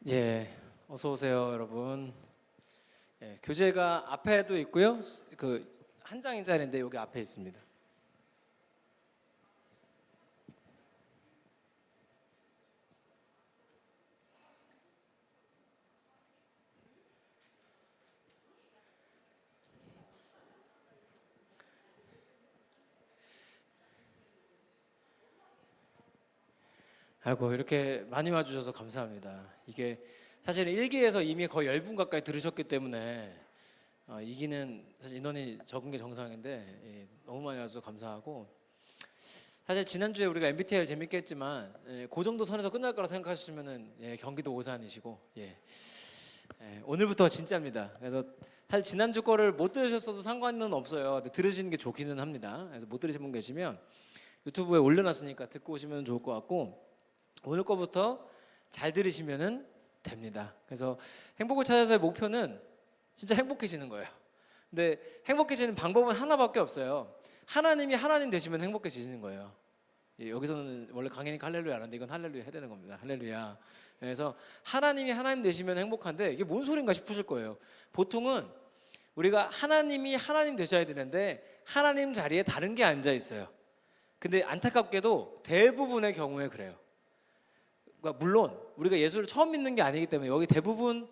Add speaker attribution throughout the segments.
Speaker 1: 예, 어서 오세요, 여러분. 교재가 앞에도 있고요. 그 한 장짜리인데 여기 앞에 있습니다. 아이고, 이렇게 많이 와주셔서 감사합니다. 이게 사실은 1기에서 이미 거의 10분 가까이 들으셨기 때문에 2기는 사실 인원이 적은 게 정상인데 너무 많이 와주셔서 감사하고, 사실 지난주에 우리가 MBTI 재밌게 했지만 그 정도 선에서 끝날 거라 생각하시면은 경기도 오산이시고, 오늘부터 진짜입니다. 그래서 사실 지난주 거를 못 들으셨어도 상관은 없어요. 근데 들으시는 게 좋기는 합니다. 그래서 못 들으신 분 계시면 유튜브에 올려놨으니까 듣고 오시면 좋을 것 같고, 오늘 거부터 잘 들으시면 됩니다. 그래서 행복을 찾아서의 목표는 진짜 행복해지는 거예요. 근데 행복해지는 방법은 하나밖에 없어요. 하나님이 하나님 되시면 행복해지는 거예요. 여기서는 원래 강의니까 할렐루야 하는데 이건 할렐루야 해야 되는 겁니다. 할렐루야. 그래서 하나님이 하나님 되시면 행복한데 이게 뭔 소린가 싶으실 거예요. 보통은 우리가 하나님이 하나님 되셔야 되는데 하나님 자리에 다른 게 앉아 있어요. 근데 안타깝게도 대부분의 경우에 그래요. 그러니까 물론 우리가 예수를 처음 믿는 게 아니기 때문에 여기 대부분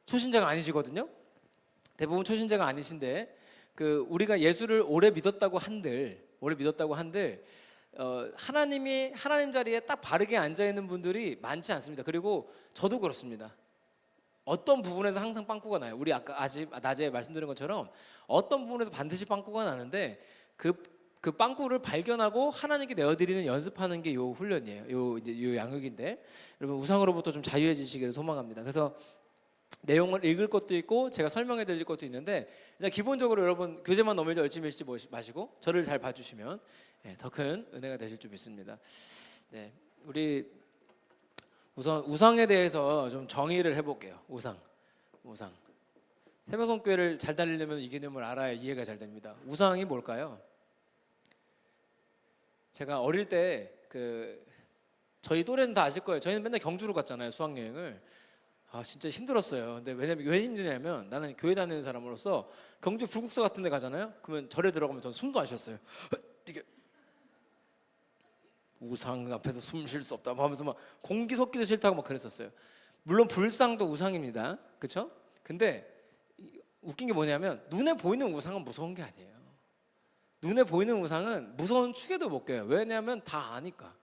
Speaker 1: 초신자가 아니시거든요. 대부분 초신자가 아니신데 우리가 예수를 오래 믿었다고 한들 하나님이 하나님 자리에 딱 바르게 앉아 있는 분들이 많지 않습니다. 그리고 저도 그렇습니다. 어떤 부분에서 항상 빵꾸가 나요. 우리 아까 낮에 말씀드린 것처럼 어떤 부분에서 반드시 빵꾸가 나는데 그 빵꾸를 발견하고 하나님께 내어드리는 연습하는 게 요 훈련이에요. 요 양육인데, 여러분 우상으로부터 좀 자유해지시기를 소망합니다. 그래서 내용을 읽을 것도 있고 제가 설명해 드릴 것도 있는데, 일단 기본적으로 여러분 교재만 너무 열심히 읽지 마시고 저를 잘 봐주시면 더 큰 은혜가 되실 줄 믿습니다. 네, 우리 우상에 대해서 좀 정의를 해볼게요. 우상. 세명성교회를 잘 다니려면 이 개념을 알아야 이해가 잘 됩니다. 우상이 뭘까요? 제가 어릴 때 저희 또래는 다 아실 거예요. 저희는 맨날 경주로 갔잖아요, 수학여행을. 진짜 힘들었어요. 근데 왜 힘드냐면 나는 교회 다니는 사람으로서 경주 불국사 같은 데 가잖아요. 그러면 절에 들어가면 전 숨도 안 쉬었어요. 이게 우상 앞에서 숨 쉴 수 없다 하면서 막 공기 섞기도 싫다고 막 그랬었어요. 물론 불상도 우상입니다. 그렇죠? 근데 웃긴 게 뭐냐면 눈에 보이는 우상은 무서운 게 아니에요. 눈에 보이는 우상은 무서운 축에도 못 껴요. 왜냐하면 다 아니까.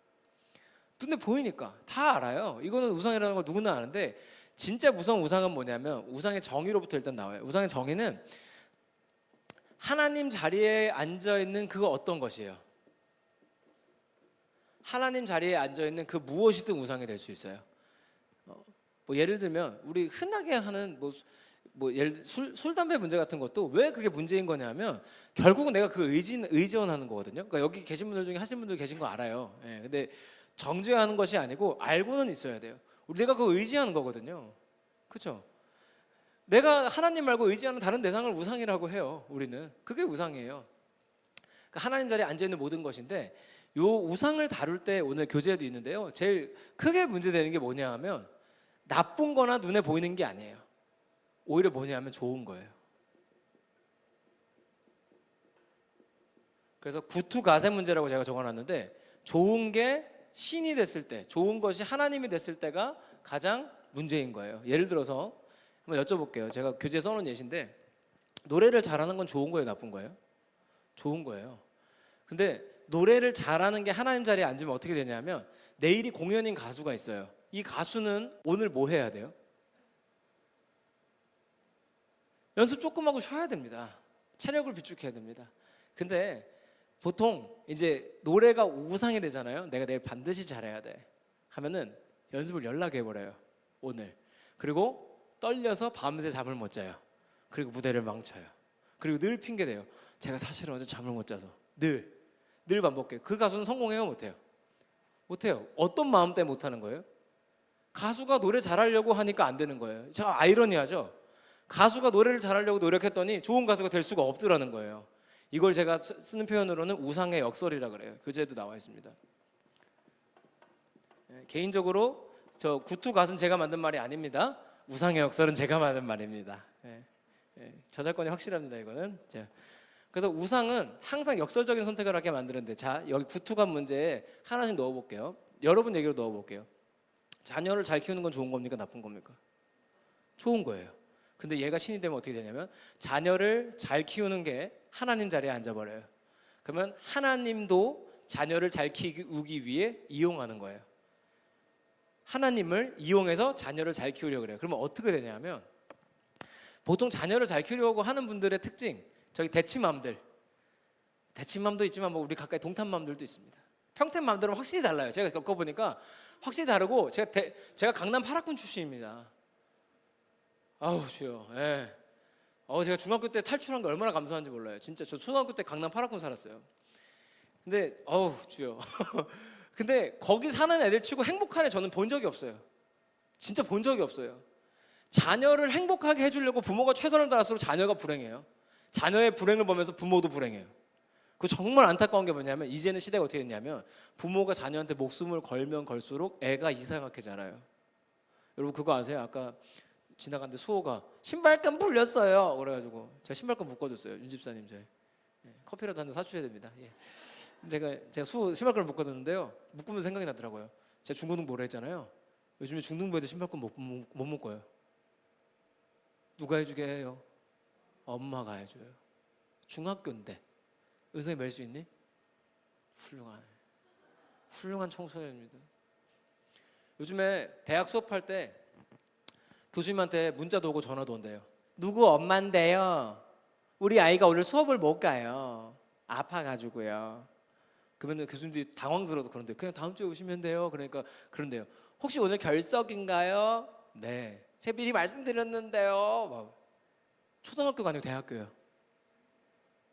Speaker 1: 눈에 보이니까 다 알아요. 이거는 우상이라는 걸 누구나 아는데, 진짜 무서운 우상은 뭐냐면 우상의 정의로부터 일단 나와요. 우상의 정의는 하나님 자리에 앉아있는 그 어떤 것이에요. 하나님 자리에 앉아있는 그 무엇이든 우상이 될 수 있어요. 뭐 예를 들면 우리 흔하게 하는 예를 술, 담배 문제 같은 것도 왜 그게 문제인 거냐면 결국은 내가 그 의지원하는 거거든요. 그러니까 여기 계신 분들 중에 하신 분들 계신 거 알아요. 근데 정죄하는 것이 아니고 알고는 있어야 돼요. 내가 그거 의지하는 거거든요. 그렇죠? 내가 하나님 말고 의지하는 다른 대상을 우상이라고 해요. 우리는 그게 우상이에요. 그러니까 하나님 자리에 앉아 있는 모든 것인데, 요 우상을 다룰 때 오늘 교재에도 있는데요. 제일 크게 문제되는 게 뭐냐 하면 나쁜 거나 눈에 보이는 게 아니에요. 오히려 뭐냐 하면 좋은 거예요. 그래서 구투가세 문제라고 제가 적어놨는데, 좋은 게 신이 됐을 때, 좋은 것이 하나님이 됐을 때가 가장 문제인 거예요. 예를 들어서 한번 여쭤볼게요. 제가 교재에 써놓은 예시인데, 노래를 잘하는 건 좋은 거예요, 나쁜 거예요? 좋은 거예요. 근데 노래를 잘하는 게 하나님 자리에 앉으면 어떻게 되냐면, 내일이 공연인 가수가 있어요. 이 가수는 오늘 뭐 해야 돼요? 연습 조금 하고 쉬어야 됩니다. 체력을 비축해야 됩니다. 근데 보통 이제 노래가 우상이 되잖아요. 내가 내일 반드시 잘해야 돼 하면은 연습을 연락해버려요, 오늘. 그리고 떨려서 밤새 잠을 못 자요. 그리고 무대를 망쳐요. 그리고 늘 핑계대요. 제가 사실은 어제 잠을 못 자서. 늘 반복해요. 그 가수는 성공해요, 못해요? 못해요. 어떤 마음 때문에 못하는 거예요? 가수가 노래 잘하려고 하니까 안 되는 거예요. 참 아이러니하죠? 가수가 노래를 잘하려고 노력했더니 좋은 가수가 될 수가 없더라는 거예요. 이걸 제가 쓰는 표현으로는 우상의 역설이라 그래요. 교재에도 나와 있습니다. 개인적으로 저 구투갓은 제가 만든 말이 아닙니다. 우상의 역설은 제가 만든 말입니다. 저작권이 확실합니다. 이거는. 자, 그래서 우상은 항상 역설적인 선택을 하게 만드는데, 자 여기 구투갓 문제에 하나씩 넣어볼게요. 여러분 얘기로 넣어볼게요. 자녀를 잘 키우는 건 좋은 겁니까, 나쁜 겁니까? 좋은 거예요. 근데 얘가 신이 되면 어떻게 되냐면 자녀를 잘 키우는 게 하나님 자리에 앉아버려요. 그러면 하나님도 자녀를 잘 키우기 위해 이용하는 거예요. 하나님을 이용해서 자녀를 잘 키우려고 그래요. 그러면 어떻게 되냐면 보통 자녀를 잘 키우려고 하는 분들의 특징, 저기 대치맘도 있지만 뭐 우리 가까이 동탄맘들도 있습니다. 평택맘들은 확실히 달라요. 제가 겪어보니까 확실히 다르고, 제가 강남 8학군 출신입니다. 아우 주여. 예. 제가 중학교 때 탈출한 거 얼마나 감사한지 몰라요. 진짜 저 초등학교 때 강남 8학군 살았어요. 근데 주여. 근데 거기 사는 애들 치고 행복한 애 저는 본 적이 없어요. 진짜 본 적이 없어요. 자녀를 행복하게 해주려고 부모가 최선을 다할수록 자녀가 불행해요. 자녀의 불행을 보면서 부모도 불행해요. 그 정말 안타까운 게 뭐냐면 이제는 시대가 어떻게 됐냐면 부모가 자녀한테 목숨을 걸면 걸수록 애가 이상하게 자라요. 여러분 그거 아세요? 아까 지나갔는데 수호가 신발끈 풀렸어요. 그래가지고 제가 신발끈 묶어줬어요. 윤 집사님 커피라도 한 잔 사주셔야 됩니다. 제가 수호 신발끈을 묶어줬는데요. 묶으면서 생각이 나더라고요. 제가 중고등부 했잖아요. 요즘에 중등부에도 신발끈 못 묶어요. 누가 해주게 해요? 엄마가 해줘요. 중학교인데 은성이 맬 수 있니? 훌륭한 청소년입니다. 요즘에 대학 수업할 때 교수님한테 문자도 오고 전화도 온대요. 누구 엄마인데요, 우리 아이가 오늘 수업을 못 가요, 아파가지고요. 그러면 교수님들이 당황스러워서 그런데 그냥 다음 주에 오시면 돼요. 그러니까 그런데요, 혹시 오늘 결석인가요? 네, 제가 미리 말씀드렸는데요. 초등학교가 아니고 대학교예요.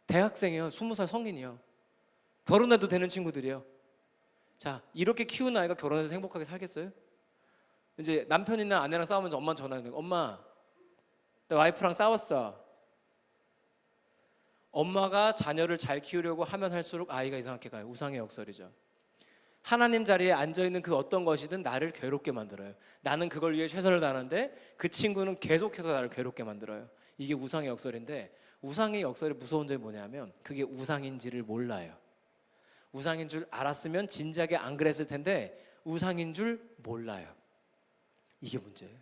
Speaker 1: 대학생이요. 20살 성인이요. 결혼해도 되는 친구들이요. 자, 이렇게 키운 아이가 결혼해서 행복하게 살겠어요? 이제 남편이나 아내랑 싸우면 엄마 전화하는 거예요. 엄마, 나 와이프랑 싸웠어. 엄마가 자녀를 잘 키우려고 하면 할수록 아이가 이상하게 가요. 우상의 역설이죠. 하나님 자리에 앉아있는 그 어떤 것이든 나를 괴롭게 만들어요. 나는 그걸 위해 최선을 다하는데 그 친구는 계속해서 나를 괴롭게 만들어요. 이게 우상의 역설인데, 우상의 역설의 무서운 점이 뭐냐면 그게 우상인지를 몰라요. 우상인 줄 알았으면 진작에 안 그랬을 텐데 우상인 줄 몰라요. 이게 문제예요.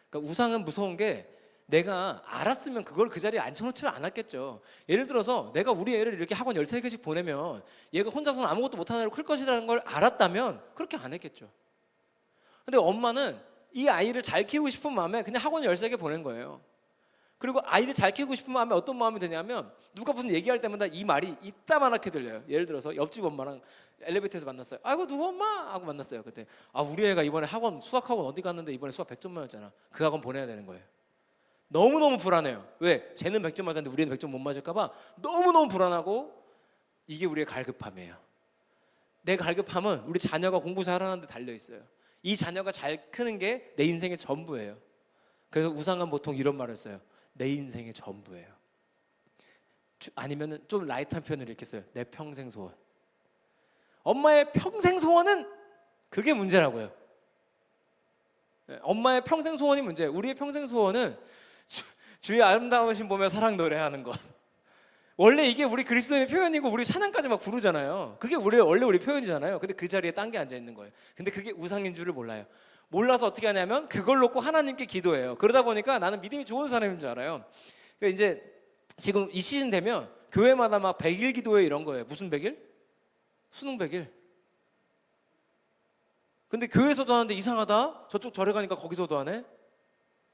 Speaker 1: 그러니까 우상은 무서운 게 내가 알았으면 그걸 그 자리에 앉혀놓지 않았겠죠. 예를 들어서 내가 우리 애를 이렇게 학원 13개씩 보내면 얘가 혼자서는 아무것도 못하는 애로 클 것이라는 걸 알았다면 그렇게 안 했겠죠. 근데 엄마는 이 아이를 잘 키우고 싶은 마음에 그냥 학원 13개 보낸 거예요. 그리고 아이를 잘 키우고 싶은 마음에 어떤 마음이 드냐면 누가 무슨 얘기할 때마다 이 말이 이따만하게 들려요. 예를 들어서 옆집 엄마랑 엘리베이터에서 만났어요. 아이고 누구 엄마? 하고 만났어요. 그때 우리 애가 이번에 학원 수학학원 어디 갔는데 이번에 수학 100점 맞았잖아. 그 학원 보내야 되는 거예요. 너무너무 불안해요. 왜? 쟤는 100점 맞았는데 우리는 100점 못 맞을까 봐 너무너무 불안하고, 이게 우리의 갈급함이에요. 내 갈급함은 우리 자녀가 공부 잘하는 데 달려 있어요. 이 자녀가 잘 크는 게 내 인생의 전부예요. 그래서 우상은 보통 이런 말을 써요. 내 인생의 전부예요. 아니면 좀 라이트한 표현을 이렇게 써요. 내 평생 소원. 엄마의 평생 소원은 그게 문제라고요. 엄마의 평생 소원이 문제예요. 우리의 평생 소원은 주의 아름다우신 보며 사랑 노래하는 것. 원래 이게 우리 그리스도인의 표현이고 우리 찬양까지 막 부르잖아요. 그게 원래 우리 표현이잖아요. 근데 그 자리에 딴 게 앉아 있는 거예요. 근데 그게 우상인 줄을 몰라요. 몰라서 어떻게 하냐면 그걸 놓고 하나님께 기도해요. 그러다 보니까 나는 믿음이 좋은 사람인 줄 알아요. 그러니까 이제 지금 이 시즌 되면 교회마다 막 100일 기도회 이런 거예요. 무슨 100일? 수능 100일. 근데 교회에서도 하는데 이상하다. 저쪽 절에 가니까 거기서도 하네.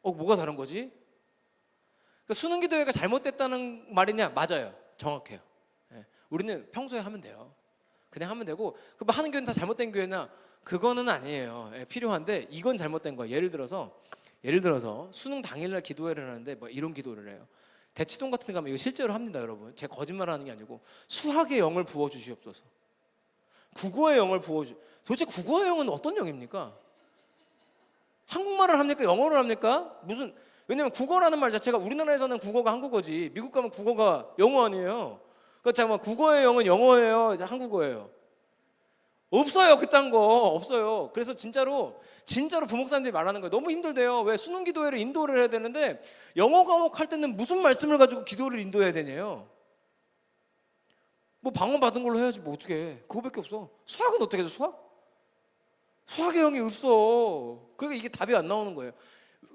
Speaker 1: 뭐가 다른 거지? 그러니까 수능 기도회가 잘못됐다는 말이냐? 맞아요. 정확해요. 우리는 평소에 하면 돼요. 그냥 하면 되고, 하는 교회는 다 잘못된 교회나 그거는 아니에요. 필요한데 이건 잘못된 거예요. 예를 들어서 수능 당일날 기도회를 하는데 뭐 이런 기도를 해요. 대치동 같은 데 가면 이거 실제로 합니다, 여러분. 제가 거짓말하는 게 아니고 수학의 영을 부어 주시옵소서. 국어의 영을 도대체 국어의 영은 어떤 영입니까? 한국말을 합니까? 영어를 합니까? 왜냐면 국어라는 말 자체가 우리나라에서는 국어가 한국어지 미국 가면 국어가 영어 아니에요. 그러니까 잠깐만, 국어의 영은 영어예요, 한국어예요? 없어요. 그딴 거 없어요. 그래서 진짜로 부목사님들이 말하는 거예요. 너무 힘들대요. 왜 수능 기도회를 인도를 해야 되는데 영어 과목 할 때는 무슨 말씀을 가지고 기도를 인도해야 되냐요. 뭐 방언 받은 걸로 해야지 뭐 어떻게 해. 그거밖에 없어. 수학은 어떻게 해줘? 수학의 영이 없어. 그러니까 이게 답이 안 나오는 거예요.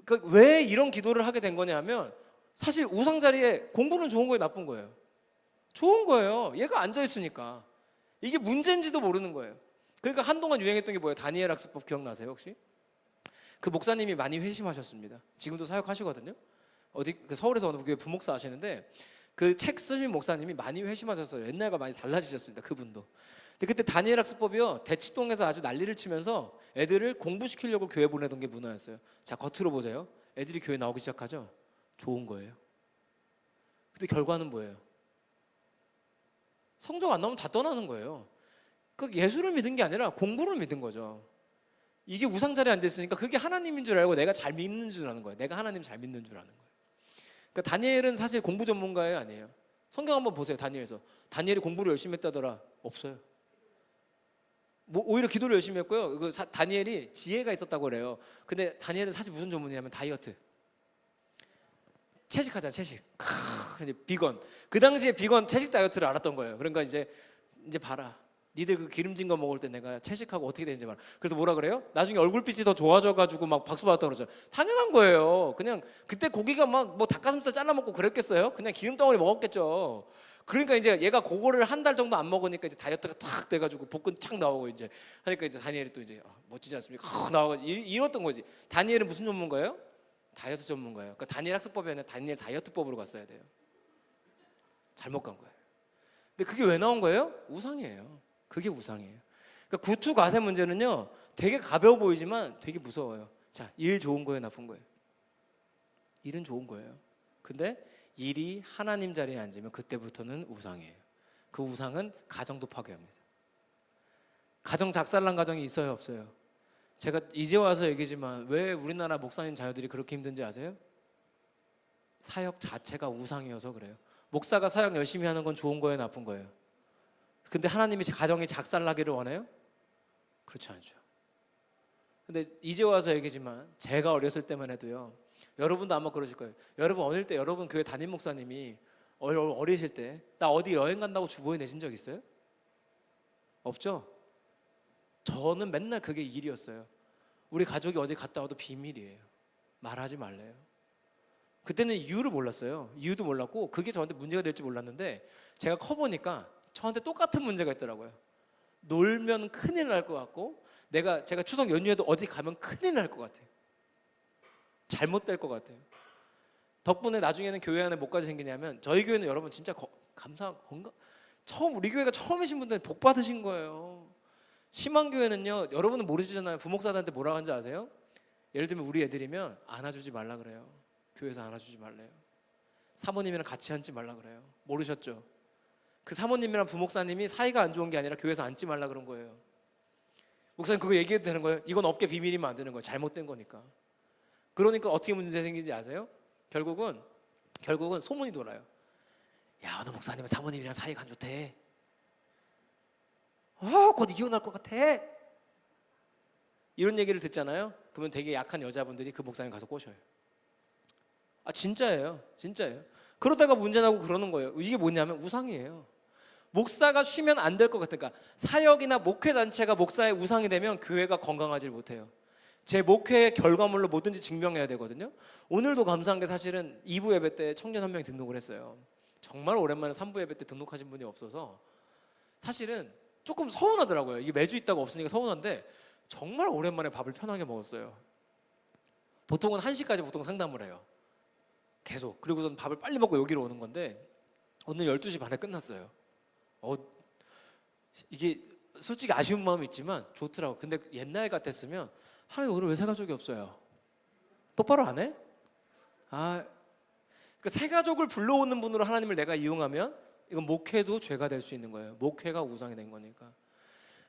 Speaker 1: 그러니까 왜 이런 기도를 하게 된 거냐 하면 사실 우상 자리에 공부는 좋은 거예요, 나쁜 거예요? 좋은 거예요. 얘가 앉아있으니까. 이게 문제인지도 모르는 거예요. 그러니까 한동안 유행했던 게 뭐예요? 다니엘 학습법 기억나세요 혹시? 그 목사님이 많이 회심하셨습니다. 지금도 사역하시거든요. 어디 서울에서 어느 교회 부목사 하시는데 그 책 쓰신 목사님이 많이 회심하셨어요. 옛날과 많이 달라지셨습니다. 그분도. 근데 그때 다니엘 학습법이요, 대치동에서 아주 난리를 치면서 애들을 공부시키려고 교회 보내던 게 문화였어요. 자, 겉으로 보세요. 애들이 교회 나오기 시작하죠. 좋은 거예요. 근데 결과는 뭐예요? 성적 안 나오면 다 떠나는 거예요. 그 예수를 믿은 게 아니라 공부를 믿은 거죠. 이게 우상 자리에 앉아 있으니까 그게 하나님인 줄 알고 내가 잘 믿는 줄 아는 거예요. 내가 하나님 잘 믿는 줄 아는 거예요. 그러니까 다니엘은 사실 공부 전문가예요, 아니에요? 성경 한번 보세요. 다니엘에서 다니엘이 공부를 열심히 했다더라? 없어요. 뭐 오히려 기도를 열심히 했고요. 다니엘이 지혜가 있었다고 그래요. 근데 다니엘은 사실 무슨 전문이냐면 다이어트. 채식하잖아, 채식. 이제 비건. 그 당시에 비건 채식 다이어트를 알았던 거예요. 그러니까 이제 봐라. 니들 그 기름진 거 먹을 때 내가 채식하고 어떻게 되는지 봐라. 그래서 뭐라 그래요? 나중에 얼굴빛이 더 좋아져가지고 막 박수 받았다 그러죠. 당연한 거예요. 그냥 그때 고기가 막 뭐 닭가슴살 잘라 먹고 그랬겠어요? 그냥 기름 덩어리 먹었겠죠. 그러니까 이제 얘가 그거를 한 달 정도 안 먹으니까 이제 다이어트가 탁 돼가지고 복근 착 나오고 이제 하니까 이제 다니엘이 또 이제 멋지지 않습니까? 나오고 이랬던 거지. 다니엘은 무슨 전문가예요? 다이어트 전문가예요. 그러니까 다니엘 학습법이 아니라 다니엘 다이어트법으로 갔어야 돼요. 잘못 간 거예요. 근데 그게 왜 나온 거예요? 우상이에요. 그게 우상이에요. 그러니까 구투 가세 문제는요, 되게 가벼워 보이지만 되게 무서워요. 자, 일 좋은 거예요, 나쁜 거예요? 일은 좋은 거예요. 근데 일이 하나님 자리에 앉으면 그때부터는 우상이에요. 그 우상은 가정도 파괴합니다. 가정 작살난 가정이 있어요, 없어요? 제가 이제 와서 얘기지만 왜 우리나라 목사님 자녀들이 그렇게 힘든지 아세요? 사역 자체가 우상이어서 그래요. 목사가 사역 열심히 하는 건 좋은 거예요, 나쁜 거예요? 근데 하나님이 가정이 작살나기를 원해요? 그렇지 않죠. 근데 이제 와서 얘기지만 제가 어렸을 때만 해도요, 여러분도 아마 그러실 거예요. 여러분 어릴 때 여러분 교회 담임 목사님이 어리실 때 나 어디 여행 간다고 주보에 내신 적 있어요? 없죠? 저는 맨날 그게 일이었어요. 우리 가족이 어디 갔다 와도 비밀이에요. 말하지 말래요. 그때는 이유를 몰랐어요. 이유도 몰랐고 그게 저한테 문제가 될지 몰랐는데 제가 커보니까 저한테 똑같은 문제가 있더라고요. 놀면 큰일 날 것 같고 제가 추석 연휴에도 어디 가면 큰일 날 것 같아요. 잘못될 것 같아요. 덕분에 나중에는 교회 안에 뭐까지 생기냐면 저희 교회는 여러분 진짜 우리 교회가 처음이신 분들은 복 받으신 거예요. 심한 교회는요, 여러분은 모르시잖아요. 부목사들한테 뭐라고 하는지 아세요? 예를 들면 우리 애들이면 안아주지 말라 그래요. 교회에서 안아주지 말래요. 사모님이랑 같이 앉지 말라 그래요. 모르셨죠? 그 사모님이랑 부목사님이 사이가 안 좋은 게 아니라 교회에서 앉지 말라 그런 거예요. 목사님 그거 얘기해도 되는 거예요? 이건 업계 비밀이면 안 되는 거예요. 잘못된 거니까. 그러니까 어떻게 문제 생기는지 아세요? 결국은 소문이 돌아요. 야, 어느 목사님은 사모님이랑 사이가 안 좋대. 곧 이혼할 것 같아. 이런 얘기를 듣잖아요. 그러면 되게 약한 여자분들이 그 목사님 가서 꼬셔요. 진짜예요. 그러다가 문제 나고 그러는 거예요. 이게 뭐냐면 우상이에요. 목사가 쉬면 안 될 것 같으니까 사역이나 목회 단체가 목사의 우상이 되면 교회가 건강하지 못해요. 제 목회의 결과물로 뭐든지 증명해야 되거든요. 오늘도 감사한 게 사실은 2부 예배 때 청년 한 명이 등록을 했어요. 정말 오랜만에 3부 예배 때 등록하신 분이 없어서 사실은 조금 서운하더라고요. 이게 매주 있다고 없으니까 서운한데 정말 오랜만에 밥을 편하게 먹었어요. 보통은 1시까지 보통 상담을 해요. 계속. 그리고선 밥을 빨리 먹고 여기로 오는 건데 오늘 12시 반에 끝났어요. 이게 솔직히 아쉬운 마음이 있지만 좋더라고. 근데 옛날 같았으면 하나님 오늘 왜 새가족이 없어요? 똑바로 안 해? 그 새가족을 불러오는 분으로 하나님을 내가 이용하면 이건 목회도 죄가 될 수 있는 거예요. 목회가 우상이 된 거니까.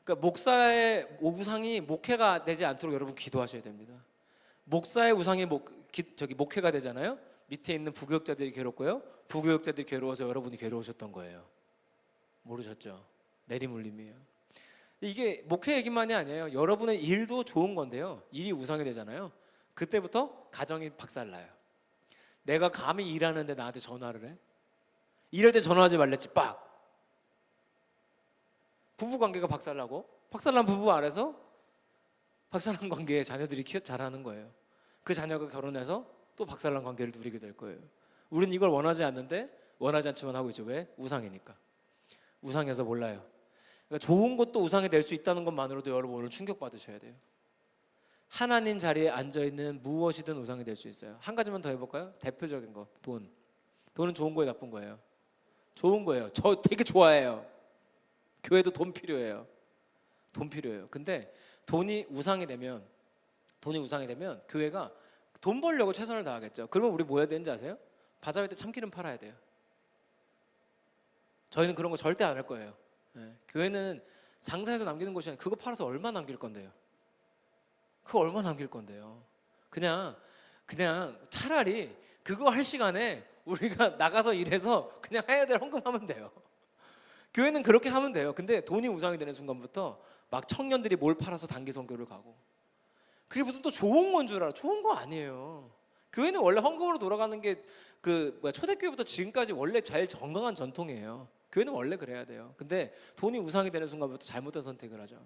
Speaker 1: 그러니까 목사의 우상이 목회가 되지 않도록 여러분 기도하셔야 됩니다. 목사의 우상이 목회가 되잖아요. 밑에 있는 부교역자들이 괴롭고요. 부교역자들이 괴로워서 여러분이 괴로우셨던 거예요. 모르셨죠? 내리물림이에요. 이게 목회 얘기만이 아니에요. 여러분의 일도 좋은 건데요. 일이 우상이 되잖아요. 그때부터 가정이 박살나요. 내가 감히 일하는데 나한테 전화를 해? 일할 때 전화하지 말랬지 빡. 부부 관계가 박살나고 박살난 부부 안에서 박살난 관계에 자녀들이 자라는 거예요. 그 자녀가 결혼해서 또 박살난 관계를 누리게 될 거예요. 우린 이걸 원하지 않는데 원하지 않지만 하고 있죠. 왜? 우상이니까. 우상해서 몰라요. 그러니까 좋은 것도 우상이 될 수 있다는 것만으로도 여러분 오늘 충격받으셔야 돼요. 하나님 자리에 앉아있는 무엇이든 우상이 될 수 있어요. 한 가지만 더 해볼까요? 대표적인 거, 돈. 돈은 좋은 거예요, 나쁜 거예요? 좋은 거예요. 저 되게 좋아해요. 교회도 돈 필요해요. 돈 필요해요. 근데 돈이 우상이 되면 교회가 돈 벌려고 최선을 다하겠죠. 그러면 우리 뭐 해야 되는지 아세요? 바자회 때 참기름 팔아야 돼요. 저희는 그런 거 절대 안 할 거예요. 교회는 장사해서 남기는 것이 아니라 그거 팔아서 얼마 남길 건데요. 그거 얼마 남길 건데요. 그냥 차라리 그거 할 시간에 우리가 나가서 일해서 그냥 해야 될 헌금하면 돼요. 교회는 그렇게 하면 돼요. 근데 돈이 우상이 되는 순간부터 막 청년들이 뭘 팔아서 단기 선교를 가고 그게 무슨 또 좋은 건 줄 알아. 좋은 거 아니에요. 교회는 원래 헌금으로 돌아가는 게 초대교회부터 지금까지 원래 제일 건강한 전통이에요. 교회는 원래 그래야 돼요. 근데 돈이 우상이 되는 순간부터 잘못된 선택을 하죠.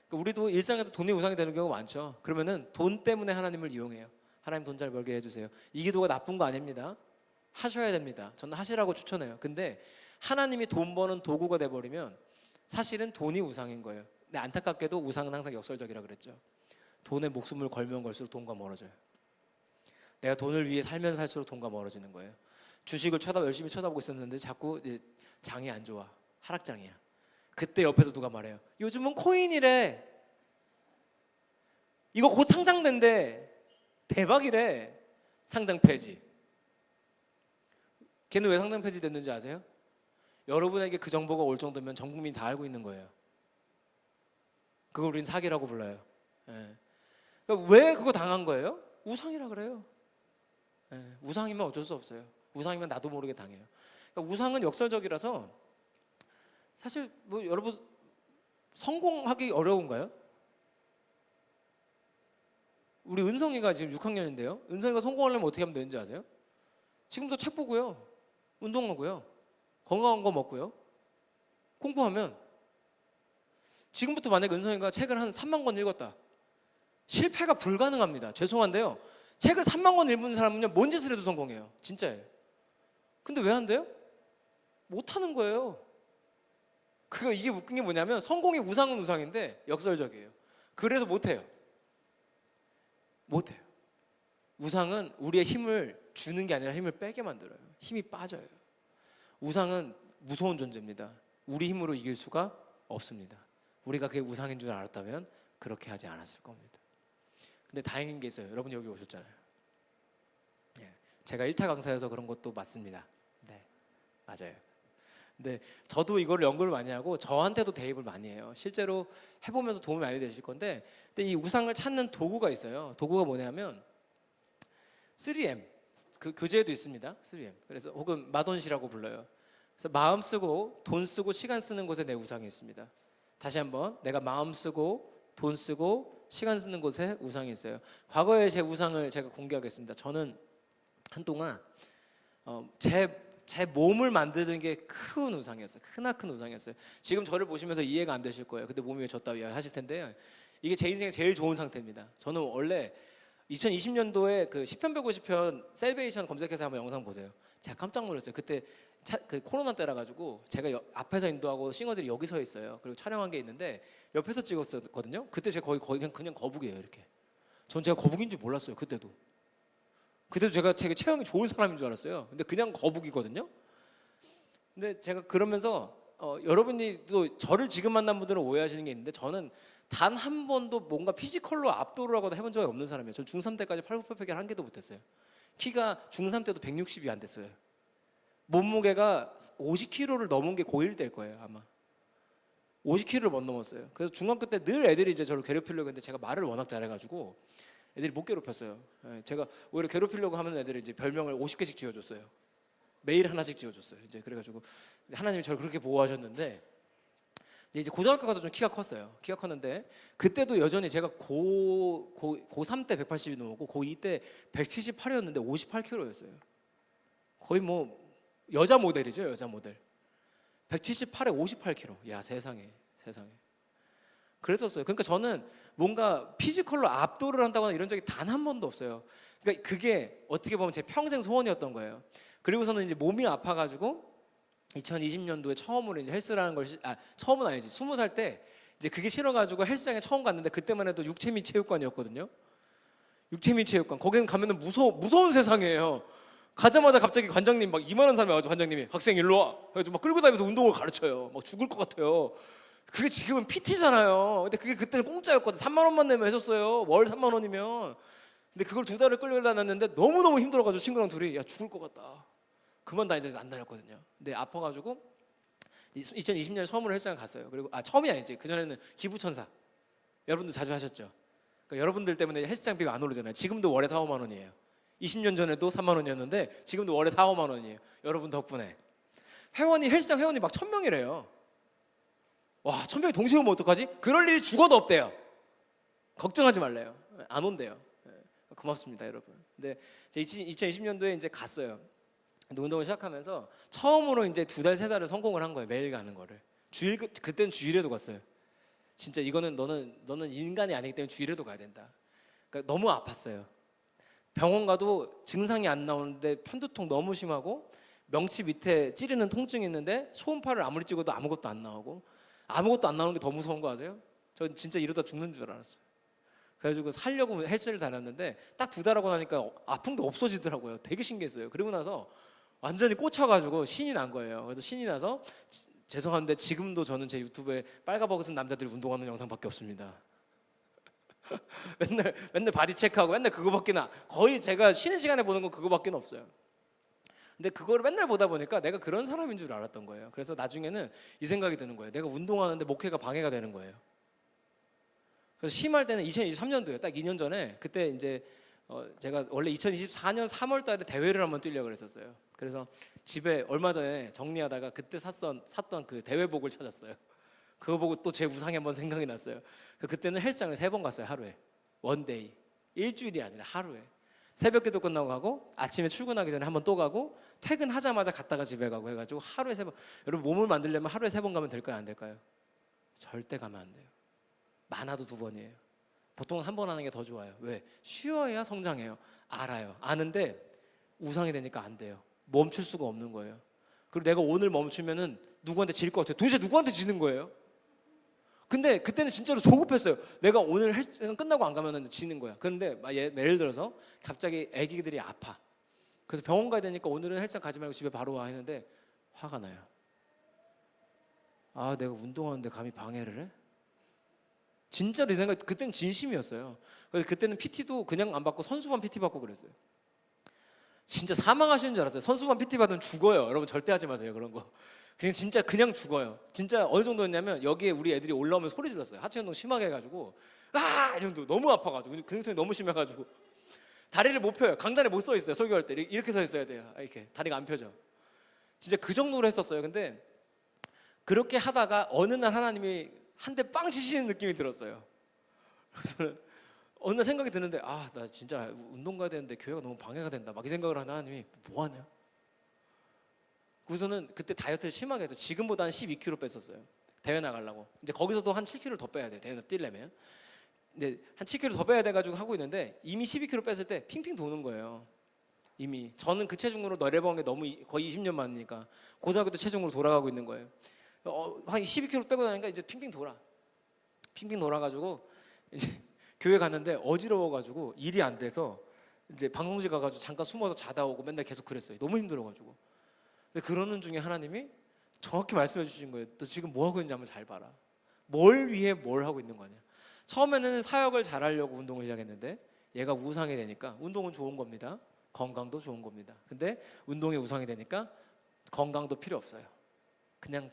Speaker 1: 그러니까 우리도 일상에서 돈이 우상이 되는 경우가 많죠. 그러면은 돈 때문에 하나님을 이용해요. 하나님 돈 잘 벌게 해주세요. 이 기도가 나쁜 거 아닙니다. 하셔야 됩니다. 저는 하시라고 추천해요. 근데 하나님이 돈 버는 도구가 돼버리면 사실은 돈이 우상인 거예요. 근데 안타깝게도 우상은 항상 역설적이라 그랬죠. 돈에 목숨을 걸면 걸수록 돈과 멀어져요. 내가 돈을 위해 살면 살수록 돈과 멀어지는 거예요. 주식을 열심히 쳐다보고 있었는데 자꾸 장이 안 좋아. 하락장이야. 그때 옆에서 누가 말해요. 요즘은 코인이래. 이거 곧 상장된대. 대박이래. 상장 폐지. 걔는 왜 상장 폐지 됐는지 아세요? 여러분에게 그 정보가 올 정도면 전 국민이 다 알고 있는 거예요. 그걸 우리는 사기라고 불러요. 그러니까 왜 그거 당한 거예요? 우상이라 그래요. 우상이면 어쩔 수 없어요. 우상이면 나도 모르게 당해요. 그러니까 우상은 역설적이라서 사실 여러분 성공하기 어려운가요? 우리 은성이가 지금 6학년인데요. 은성이가 성공하려면 어떻게 하면 되는지 아세요? 지금도 책 보고요. 운동하고요. 건강한 거 먹고요. 공부하면 지금부터 만약 은성이가 책을 한 3만 권 읽었다. 실패가 불가능합니다. 죄송한데요. 책을 3만 권 읽은 사람은요. 뭔 짓을 해도 성공해요. 진짜예요. 근데 왜 안 돼요? 못하는 거예요. 이게 웃긴 게 뭐냐면 성공이 우상은 우상인데 역설적이에요. 그래서 못해요. 우상은 우리의 힘을 주는 게 아니라 힘을 빼게 만들어요. 힘이 빠져요. 우상은 무서운 존재입니다. 우리 힘으로 이길 수가 없습니다. 우리가 그게 우상인 줄 알았다면 그렇게 하지 않았을 겁니다. 근데 다행인 게 있어요. 여러분이 여기 오셨잖아요. 제가 1타 강사여서 그런 것도 맞습니다. 네, 맞아요. 근데 저도 이걸 연구를 많이 하고 저한테도 대입을 많이 해요. 실제로 해보면서 도움이 많이 되실 건데, 근데 이 우상을 찾는 도구가 있어요. 도구가 뭐냐면 3M, 그 교재에도 있습니다. 3M. 그래서 혹은 마돈시라고 불러요. 그래서 마음 쓰고 돈 쓰고 시간 쓰는 곳에 내 우상이 있습니다. 다시 한번, 내가 마음 쓰고 돈 쓰고 시간 쓰는 곳에 우상이 있어요. 과거에 제 우상을 제가 공개하겠습니다. 저는 한동안 제 몸을 만드는 게 큰 우상이었어요. 크나큰 우상이었어요. 지금 저를 보시면서 이해가 안 되실 거예요. 근데 몸이 왜 졌다 하실 텐데요. 이게 제 인생에 제일 좋은 상태입니다. 저는 원래 2020년도에 그 10편 150편 셀베이션 검색해서 한번 영상 보세요. 제가 깜짝 놀랐어요. 그때 그 코로나 때라 가지고 제가 앞에서 인도하고 싱어들이 여기 서 있어요. 그리고 촬영한 게 있는데 옆에서 찍었거든요. 그때 제가 거의 그냥 거북이에요. 이렇게. 전 제가 거북인 줄 몰랐어요. 그때도 제가 되게 체형이 좋은 사람인 줄 알았어요. 근데 그냥 거북이거든요. 근데 제가 그러면서 여러분이 또 저를 지금 만난 분들은 오해하시는 게 있는데, 저는 단 한 번도 뭔가 피지컬로 압도를 하거나 해본 적이 없는 사람이에요. 전 중3 때까지 팔굽혀펴기를 한 개도 못했어요. 키가 중3 때도 160이 안 됐어요. 몸무게가 50kg를 넘은 게 고1 될 거예요 아마. 50kg를 못 넘었어요. 그래서 중학교 때 늘 애들이 이제 저를 괴롭히려고 했는데 제가 말을 워낙 잘해가지고 애들이 못 괴롭혔어요. 제가 오히려 괴롭히려고 하면 애들이 이제 별명을 50개씩 지어줬어요. 매일 하나씩 지어줬어요. 이제 그래가지고 하나님이 저를 그렇게 보호하셨는데, 이제 고등학교 가서 좀 키가 컸어요. 키가 컸는데 그때도 여전히 제가 고3 때 180이 넘었고 고2 때 178이었는데 58kg였어요. 거의 뭐 여자 모델이죠, 여자 모델. 178에 58kg. 야, 세상에. 그랬었어요. 그러니까 저는 뭔가 피지컬로 압도를 한다거나 이런 적이 단 한 번도 없어요. 그러니까 그게 어떻게 보면 제 평생 소원이었던 거예요. 그리고서는 이제 몸이 아파가지고 2020년도에 처음으로 이제 헬스라는 걸 처음은 아니지 20살 때 이제 그게 싫어가지고 헬스장에 처음 갔는데 그때만 해도 육체미 체육관이었거든요. 육체미 체육관 거기는 가면은 무서운 세상이에요. 가자마자 갑자기 관장님 막 이만한 사람이 와가지고 관장님이 학생 일로 와 그래서 막 끌고 다니면서 운동을 가르쳐요. 막 죽을 것 같아요. 그게 지금은 PT잖아요. 근데 그게 그때는 공짜였거든. 3만 원만 내면 해줬어요. 월 3만 원이면. 근데 그걸 2달을 끌고 다녔는데 너무너무 힘들어가지고 친구랑 둘이 야 죽을 것 같다. 그만 다니자 안 다녔거든요. 근데 아파가지고 2020년에 처음으로 헬스장 갔어요. 그리고 처음이 아니지. 그 전에는 기부천사. 여러분들 자주 하셨죠. 그러니까 여러분들 때문에 헬스장비가 안 오르잖아요. 지금도 월에 4, 5만 원이에요. 20년 전에도 3만 원이었는데 지금도 월에 4, 5만 원이에요. 여러분 덕분에. 헬스장 회원이 막 1000명이래요. 와, 1000명이 동시에 오면 어떡하지? 그럴 일이 죽어도 없대요. 걱정하지 말래요. 안 온대요. 고맙습니다, 여러분. 근데 2020년도에 이제 갔어요. 근데 운동을 시작하면서 처음으로 이제 2달, 3달을 성공을 한 거예요. 매일 가는 거를. 그때는 주일에도 갔어요. 진짜 이거는 너는 인간이 아니기 때문에 주일에도 가야 된다. 그러니까 너무 아팠어요. 병원 가도 증상이 안 나오는데 편두통 너무 심하고 명치 밑에 찌르는 통증이 있는데 초음파를 아무리 찍어도 아무것도 안 나오고 아무것도 안 나오는 게 더 무서운 거 아세요? 전 진짜 이러다 죽는 줄 알았어요. 그래가지고 살려고 헬스를 다녔는데 딱 2달 하고 나니까 아픈 게 없어지더라고요. 되게 신기했어요. 그리고 나서 완전히 꽂혀가지고 신이 난 거예요. 그래서 신이 나서 죄송한데 지금도 저는 제 유튜브에 빨가벗은 남자들이 운동하는 영상밖에 없습니다. 맨날 바디 체크하고 맨날 그거밖에 거의 제가 쉬는 시간에 보는 건 그거밖에 없어요. 근데 그거를 맨날 보다 보니까 내가 그런 사람인 줄 알았던 거예요. 그래서 나중에는 이 생각이 드는 거예요. 내가 운동하는데 목회가 방해가 되는 거예요. 그래서 심할 때는 2023년도예요. 딱 2년 전에 그때 이제 제가 원래 2024년 3월 달에 대회를 한번 뛰려고 그랬었어요. 그래서 집에 얼마 전에 정리하다가 그때 샀던 그 대회복을 찾았어요. 그거 보고 또 제 우상이 한번 생각이 났어요. 그때는 헬스장을 3번 갔어요. 하루에. 원데이. 일주일이 아니라 하루에. 새벽기도 끝나고 가고 아침에 출근하기 전에 한번 또 가고 퇴근하자마자 갔다가 집에 가고 해가지고 하루에 3번. 여러분 몸을 만들려면 하루에 3번 가면 될까요? 안 될까요? 절대 가면 안 돼요. 많아도 2번이에요. 보통 한 번 하는 게 더 좋아요. 왜? 쉬어야 성장해요. 알아요. 아는데 우상이 되니까 안 돼요. 멈출 수가 없는 거예요. 그리고 내가 오늘 멈추면은 누구한테 질 것 같아요. 도대체 누구한테 지는 거예요? 근데 그때는 진짜로 조급했어요. 내가 오늘 헬스 끝나고 안 가면은 지는 거야. 그런데 예를 들어서 갑자기 아기들이 아파. 그래서 병원 가야 되니까 오늘은 헬스장 가지 말고 집에 바로 와 했는데 화가 나요. 아, 내가 운동하는데 감히 방해를 해? 진짜로 이 생각 그때는 진심이었어요. 그래서 그때는 PT도 그냥 안 받고 선수반 PT 받고 그랬어요. 진짜 사망하시는 줄 알았어요. 선수반 PT 받으면 죽어요. 여러분 절대 하지 마세요. 그런 거. 진짜 그냥 죽어요. 진짜 어느 정도였냐면 여기에 우리 애들이 올라오면 소리 질렀어요. 하체 운동 심하게 해가지고 이 정도 너무 아파가지고 근육통이 너무 심해가지고 다리를 못 펴요. 강단에 못 서 있어요. 설교할 때 이렇게 서 있어야 돼요. 이렇게 다리가 안 펴져. 진짜 그 정도로 했었어요. 근데 그렇게 하다가 어느 날 하나님이 한 대 빵 치시는 느낌이 들었어요. 그래서 어느 날 생각이 드는데 나 진짜 운동 가야 되는데 교회가 너무 방해가 된다. 막 이 생각을 하는 하나님이 뭐 하냐? 그래서는 그때 다이어트를 심하게 해서 지금보다 한 12kg 뺐었어요. 대회 나가려고. 이제 거기서도 한 7kg 더 빼야 돼. 대회 뛰려면. 근데 한 7kg 더 빼야 돼가지고 하고 있는데 이미 12kg 뺐을 때 핑핑 도는 거예요. 이미 저는 그 체중으로 내려본 게 너무 거의 20년 만이니까 고등학교 때 체중으로 돌아가고 있는 거예요. 한 12kg 빼고 나니까 이제 핑핑 돌아가지고 이제 교회 갔는데 어지러워가지고 일이 안 돼서 이제 방송실 가가지고 잠깐 숨어서 자다 오고 맨날 계속 그랬어요. 너무 힘들어가지고. 근데 그러는 중에 하나님이 정확히 말씀해 주신 거예요. 너 지금 뭐 하고 있는지 한번 잘 봐라. 뭘 위해 뭘 하고 있는 거냐. 처음에는 사역을 잘하려고 운동을 시작했는데 얘가 우상이 되니까 운동은 좋은 겁니다. 건강도 좋은 겁니다. 근데 운동이 우상이 되니까 건강도 필요 없어요. 그냥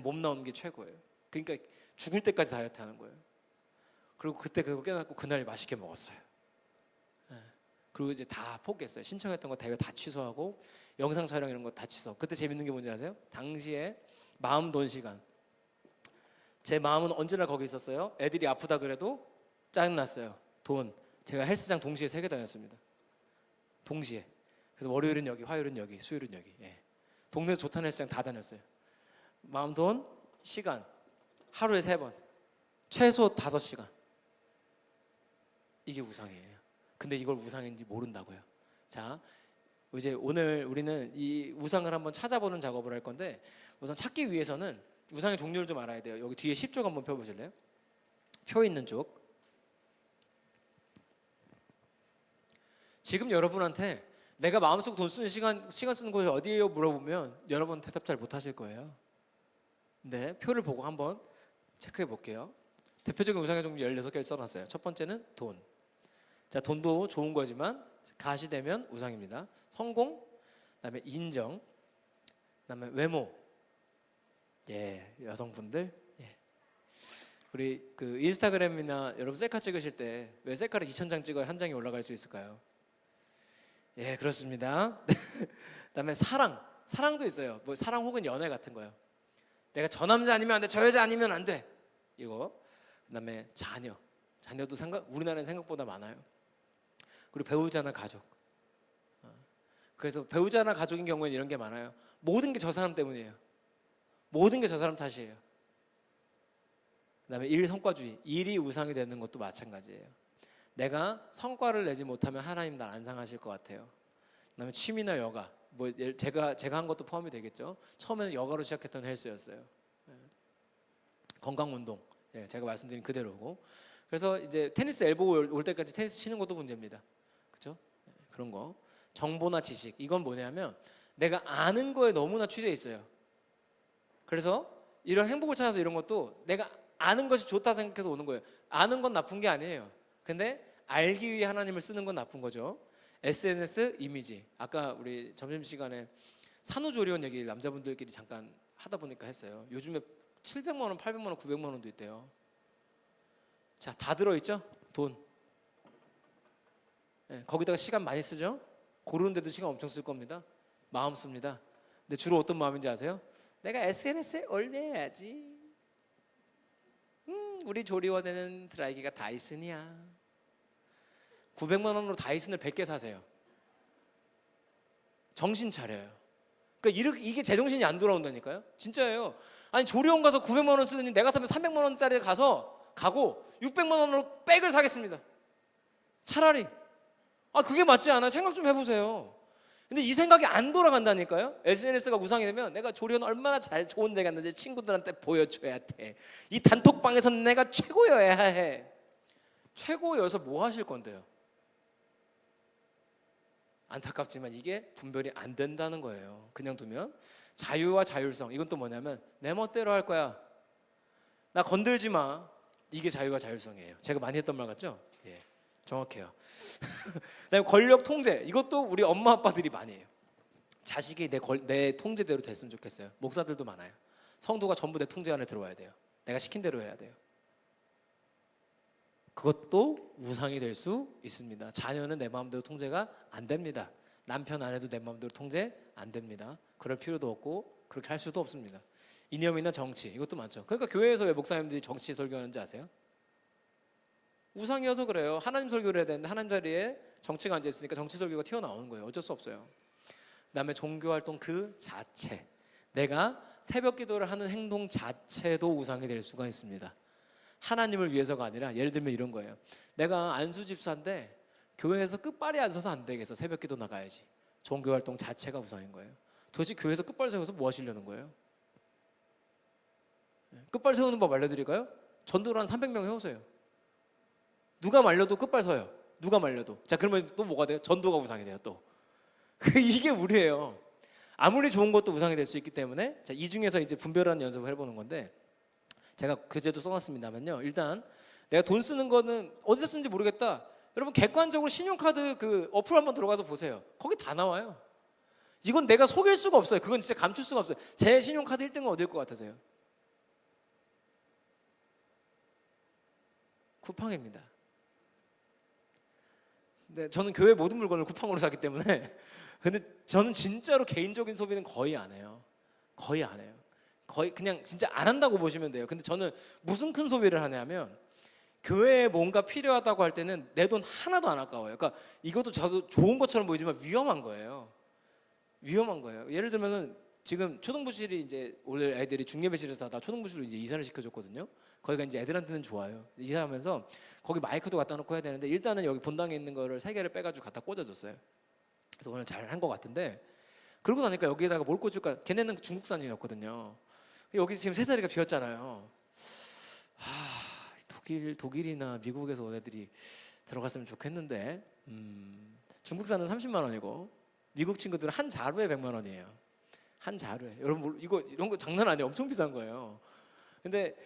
Speaker 1: 몸 나오는 게 최고예요. 그러니까 죽을 때까지 다이어트 하는 거예요. 그리고 그때 그거 깨닫고 그날 맛있게 먹었어요. 그리고 이제 다 포기했어요. 신청했던 거 대회 다 취소하고 영상 촬영 이런 거 다 취소. 그때 재밌는 게 뭔지 아세요? 당시에 마음 돈 시간 제 마음은 언제나 거기 있었어요. 애들이 아프다 그래도 짜증났어요. 돈. 제가 헬스장 동시에 3개 다녔습니다. 동시에. 그래서 월요일은 여기, 화요일은 여기, 수요일은 여기. 예. 동네에서 좋다는 헬스장 다 다녔어요. 마음, 돈, 시간. 하루에 3번. 최소 5시간. 이게 우상이에요. 근데 이걸 우상인지 모른다고요. 자, 이제 오늘 우리는 이 우상을 한번 찾아보는 작업을 할 건데, 우선 찾기 위해서는 우상의 종류를 좀 알아야 돼요. 여기 뒤에 10쪽 한번 펴보실래요? 표 있는 쪽. 지금 여러분한테 내가 마음속 돈 쓰는 시간 쓰는 곳이 어디예요? 물어보면 여러분 대답 잘 못하실 거예요. 네, 표를 보고 한번 체크해 볼게요. 대표적인 우상의 종류 16개를 써놨어요. 첫 번째는 돈. 자, 돈도 좋은 거지만 가시되면 우상입니다. 성공, 그다음에 인정, 그다음에 외모. 예, 여성분들. 예. 우리 그 인스타그램이나 여러분 셀카 찍으실 때 왜 셀카를 2,000장 찍어야 한 장이 올라갈 수 있을까요? 예, 그렇습니다. 그다음에 사랑도 있어요. 뭐 사랑 혹은 연애 같은 거요. 내가 저 남자 아니면 안 돼, 저 여자 아니면 안 돼. 이거. 그다음에 자녀도 우리나라는 생각보다 많아요. 그리고 배우자나 가족. 그래서 배우자나 가족인 경우에는 이런 게 많아요. 모든 게 저 사람 때문이에요. 모든 게 저 사람 탓이에요. 그다음에 일 성과주의. 일이 우상이 되는 것도 마찬가지예요. 내가 성과를 내지 못하면 하나님 날 안 상하실 것 같아요. 그다음에 취미나 여가. 뭐 제가 한 것도 포함이 되겠죠. 처음에는 여가로 시작했던 헬스였어요. 건강 운동. 예, 제가 말씀드린 그대로고. 그래서 이제 테니스 엘보 올 때까지 테니스 치는 것도 문제입니다. 그렇죠? 그런 거. 정보나 지식. 이건 뭐냐면 내가 아는 거에 너무나 취재 있어요. 그래서 이런 행복을 찾아서 이런 것도 내가 아는 것이 좋다 생각해서 오는 거예요. 아는 건 나쁜 게 아니에요. 근데 알기 위해 하나님을 쓰는 건 나쁜 거죠. SNS 이미지. 아까 우리 점심시간에 산후조리원 얘기 남자분들끼리 잠깐 하다 보니까 했어요. 요즘에 700만 원, 800만 원, 900만 원도 있대요. 자, 다 들어있죠? 돈. 네, 거기다가 시간 많이 쓰죠? 고르는데도 시간 엄청 쓸 겁니다. 마음 씁니다. 근데 주로 어떤 마음인지 아세요? 내가 SNS에 올려야지. 우리 조리원에는 드라이기가 다이슨이야. 900만 원으로 다이슨을 100개 사세요. 정신 차려요. 그러니까 이게 제정신이 안 돌아온다니까요. 진짜예요. 아니 조리원 가서 900만 원 쓰더니 내가 같으면 300만 원짜리 가고 600만 원으로 백을 사겠습니다. 차라리. 그게 맞지 않아요? 생각 좀 해보세요. 근데 이 생각이 안 돌아간다니까요. SNS가 우상이 되면 내가 조리원 얼마나 좋은 데 갔는지 친구들한테 보여줘야 돼. 이 단톡방에서 내가 최고여야 해. 최고여서 뭐 하실 건데요? 안타깝지만 이게 분별이 안 된다는 거예요. 그냥 두면. 자유와 자율성. 이건 또 뭐냐면 내 멋대로 할 거야. 나 건들지 마. 이게 자유와 자율성이에요. 제가 많이 했던 말 같죠? 예, 정확해요. 그다음에 권력 통제. 이것도 우리 엄마 아빠들이 많이 해요. 자식이 내 통제대로 됐으면 좋겠어요. 목사들도 많아요. 성도가 전부 내 통제 안에 들어와야 돼요. 내가 시킨 대로 해야 돼요. 그것도 우상이 될 수 있습니다. 자녀는 내 마음대로 통제가 안 됩니다. 남편 아내도 내 마음대로 통제 안 됩니다. 그럴 필요도 없고 그렇게 할 수도 없습니다. 이념이나 정치 이것도 많죠. 그러니까 교회에서 왜 목사님들이 정치 설교하는지 아세요? 우상이어서 그래요. 하나님 설교를 해야 되는데 하나님 자리에 정치가 앉아 있으니까 정치 설교가 튀어나오는 거예요. 어쩔 수 없어요. 그다음에 종교활동 그 자체, 내가 새벽 기도를 하는 행동 자체도 우상이 될 수가 있습니다. 하나님을 위해서가 아니라 예를 들면 이런 거예요. 내가 안수 집사인데 교회에서 끝발이 안 서서 안 되겠어. 새벽 기도 나가야지. 종교활동 자체가 우상인 거예요. 도대체 교회에서 끝발 세워서 뭐 하시려는 거예요? 끝발 세우는 법 알려드릴까요? 전도를 한 300명 해오세요. 누가 말려도 끝발 서요. 누가 말려도. 자, 그러면 또 뭐가 돼요? 전도가 우상이 돼요. 또 이게 우리예요. 아무리 좋은 것도 우상이 될 수 있기 때문에 자, 이 중에서 이제 분별하는 연습을 해보는 건데 제가 교재도 써놨습니다만요. 일단 내가 돈 쓰는 거는 어디서 쓰는지 모르겠다. 여러분 객관적으로 신용카드 그 어플 한번 들어가서 보세요. 거기 다 나와요. 이건 내가 속일 수가 없어요. 그건 진짜 감출 수가 없어요. 제 신용카드 1등은 어디일 것 같으세요? 쿠팡입니다. 근데 저는 교회 모든 물건을 쿠팡으로 사기 때문에 근데 저는 진짜로 개인적인 소비는 거의 안 해요. 거의 안 해요. 거의 그냥 진짜 안 한다고 보시면 돼요. 근데 저는 무슨 큰 소비를 하냐면 교회에 뭔가 필요하다고 할 때는 내 돈 하나도 안 아까워요. 그러니까 이것도 저도 좋은 것처럼 보이지만 위험한 거예요. 위험한 거예요. 예를 들면은 지금 초등부실이 이제 오늘 애들이 중예배실에서 다 초등부실로 이제 이사를 시켜줬거든요. 거기가 이제 애들한테는 좋아요. 이사하면서 거기 마이크도 갖다 놓고 해야 되는데 일단은 여기 본당에 있는 거를 3개를 빼가지고 갖다 꽂아줬어요. 그래서 오늘 잘 한 것 같은데 그러고 나니까 여기에다가 뭘 꽂을까? 걔네는 중국산이었거든요. 여기 지금 3자리가 비었잖아요. 독일이나 미국에서 온 애들이 들어갔으면 좋겠는데 중국산은 30만 원이고 미국 친구들은 한 자루에 100만 원이에요. 한 자루에. 여러분 이런 거 장난 아니에요. 엄청 비싼 거예요. 근데